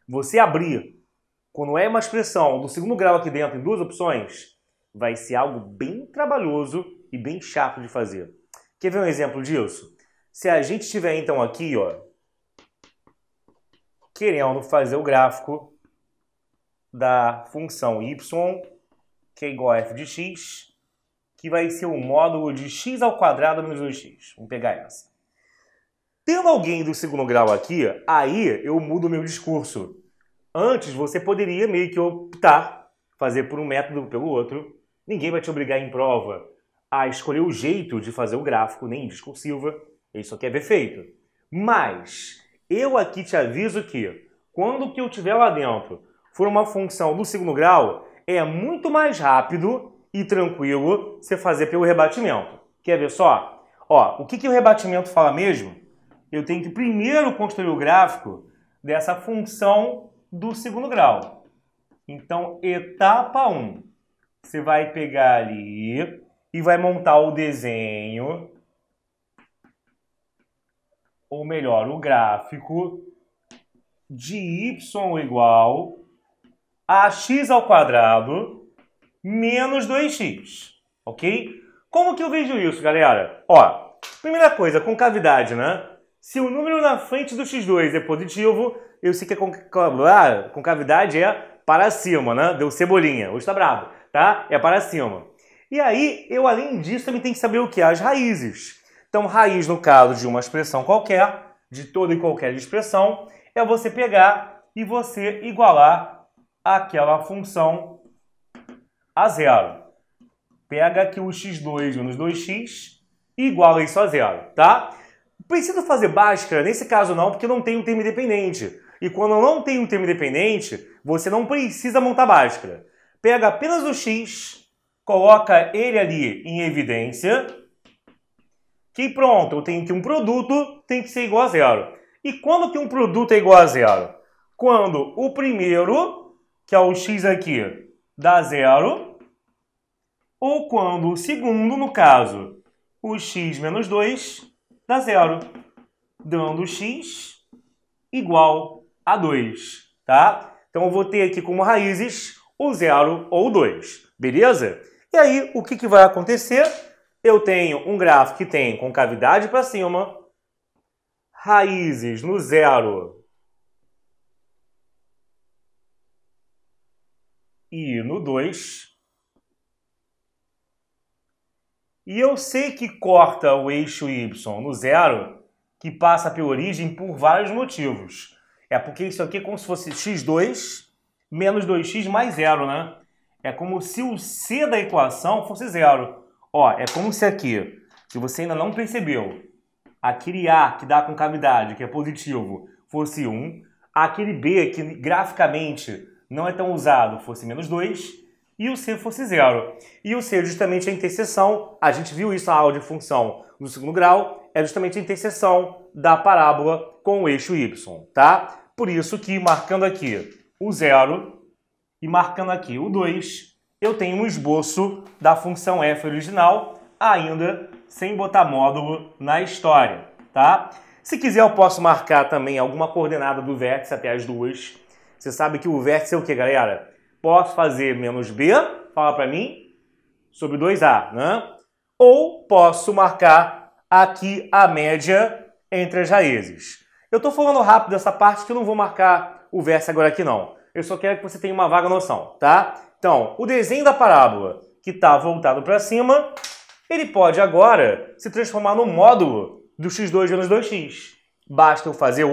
você abrir, quando é uma expressão do segundo grau aqui dentro, em duas opções, vai ser algo bem trabalhoso e bem chato de fazer. Quer ver um exemplo disso? Se a gente estiver, então, aqui, ó, querendo fazer o gráfico da função y, que é igual a f de x, que vai ser o módulo de x ao quadrado menos 2x. Vamos pegar essa. Tendo alguém do segundo grau aqui, aí eu mudo o meu discurso. Antes, você poderia meio que optar, fazer por um método ou pelo outro. Ninguém vai te obrigar em prova a escolher o jeito de fazer o gráfico, nem discursiva. Ele só quer ver feito. Mas, eu aqui te aviso que, quando o que eu tiver lá dentro for uma função do segundo grau, é muito mais rápido e tranquilo você fazer pelo rebatimento. Quer ver só? Ó, o que o rebatimento fala mesmo? Eu tenho que primeiro construir o gráfico dessa função do segundo grau. Então, etapa 1. Você vai pegar ali e vai montar o desenho, ou melhor, o gráfico de y igual a x ao quadrado menos 2x. Ok? Como que eu vejo isso, galera? Ó, primeira coisa, concavidade, né? Se o número na frente do x2 é positivo, eu sei que a concavidade é para cima, né? Deu cebolinha. Hoje tá bravo, tá? É para cima. E aí, eu além disso também tenho que saber o que? As raízes. Então, raiz no caso de uma expressão qualquer, de toda e qualquer expressão, é você pegar e você igualar aquela função a zero. Pega aqui o x2 menos 2x e iguala isso a zero, tá? Preciso fazer Bhaskara? Nesse caso não, porque eu não tenho um termo independente. E quando eu não tenho um termo independente, você não precisa montar Bhaskara. Pega apenas o x, coloca ele ali em evidência, que pronto, eu tenho que um produto tem que ser igual a zero. E quando que um produto é igual a zero? Quando o primeiro, que é o x aqui, dá zero, ou quando o segundo, no caso, o x menos 2, dá zero, dando x igual a 2, tá? Então eu vou ter aqui como raízes o 0 ou o 2, beleza? E aí, o que vai acontecer? Eu tenho um gráfico que tem concavidade para cima, raízes no 0 e no 2. E eu sei que corta o eixo y no 0, que passa pela origem por vários motivos. É porque isso aqui é como se fosse x2 menos 2x mais 0, né? É como se o c da equação fosse 0. Ó, é como se aqui, se você ainda não percebeu, aquele A que dá concavidade, que é positivo, fosse 1, aquele B que graficamente não é tão usado, fosse menos 2, e o C fosse 0. E o C é justamente a interseção, a gente viu isso na aula de função no segundo grau, é justamente a interseção da parábola com o eixo Y, tá? Por isso que, marcando aqui o 0 e marcando aqui o 2, eu tenho um esboço da função f original, ainda sem botar módulo na história, tá? Se quiser, eu posso marcar também alguma coordenada do vértice até as duas. Você sabe que o vértice é o que, galera? Posso fazer menos b, fala pra mim, sobre 2a, né? Ou posso marcar aqui a média entre as raízes. Eu tô falando rápido essa parte que eu não vou marcar o vértice agora aqui não. Eu só quero que você tenha uma vaga noção, tá? Então, o desenho da parábola que está voltado para cima, ele pode agora se transformar no módulo do x2 menos 2x. Basta eu fazer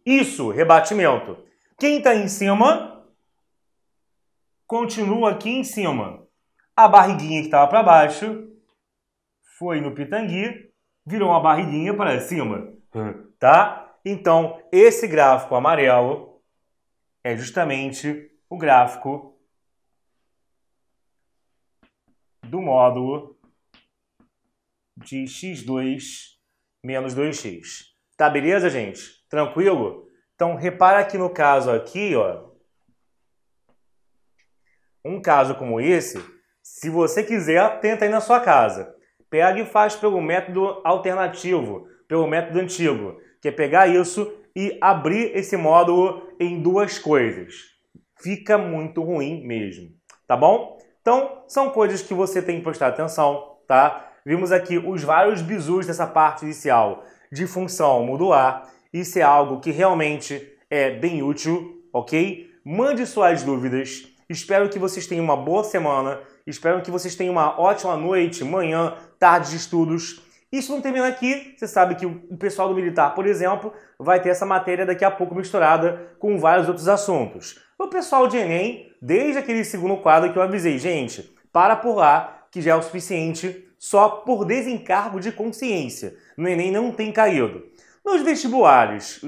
isso, rebatimento. Quem está em cima, continua aqui em cima. A barriguinha que estava para baixo foi no pitangui, virou uma barriguinha para cima, tá? Então, esse gráfico amarelo é justamente o gráfico do módulo de x2 menos 2x. Tá beleza, gente? Tranquilo? Então, repara que no caso aqui, ó, um caso como esse, se você quiser, tenta aí na sua casa. Pega e faz pelo método alternativo, pelo método antigo, que é pegar isso e abrir esse módulo em duas coisas. Fica muito ruim mesmo, tá bom? Então, são coisas que você tem que prestar atenção, tá? Vimos aqui os vários bizus dessa parte inicial de função modular. Isso é algo que realmente é bem útil, ok? Mande suas dúvidas. Espero que vocês tenham uma boa semana. Espero que vocês tenham uma ótima noite, manhã, tarde de estudos. Isso não termina aqui. Você sabe que o pessoal do militar, por exemplo, vai ter essa matéria daqui a pouco misturada com vários outros assuntos. O pessoal de Enem, desde aquele segundo quadro que eu avisei, gente, para por lá, que já é o suficiente só por desencargo de consciência. No Enem não tem caído. Nos vestibulares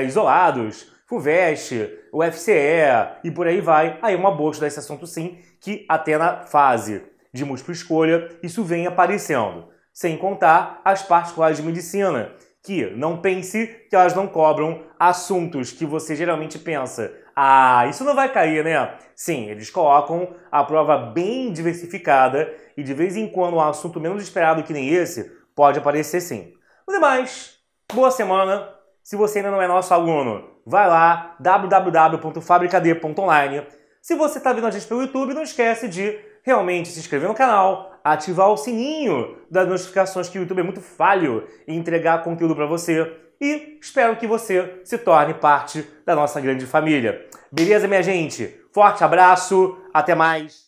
isolados, FUVEST, UFCE e por aí vai, aí é uma boa estudar esse assunto sim, que até na fase de múltipla escolha isso vem aparecendo. Sem contar as particulares de medicina, que não pense que elas não cobram assuntos que você geralmente pensa, isso não vai cair, né? Sim, eles colocam a prova bem diversificada e de vez em quando um assunto menos esperado que nem esse pode aparecer sim. No demais, boa semana. Se você ainda não é nosso aluno, vai lá, www.fabricad.online. Se você está vendo a gente pelo YouTube, não esquece de realmente se inscrever no canal, ativar o sininho das notificações, que o YouTube é muito falho em entregar conteúdo para você. E espero que você se torne parte da nossa grande família. Beleza, minha gente? Forte abraço, até mais!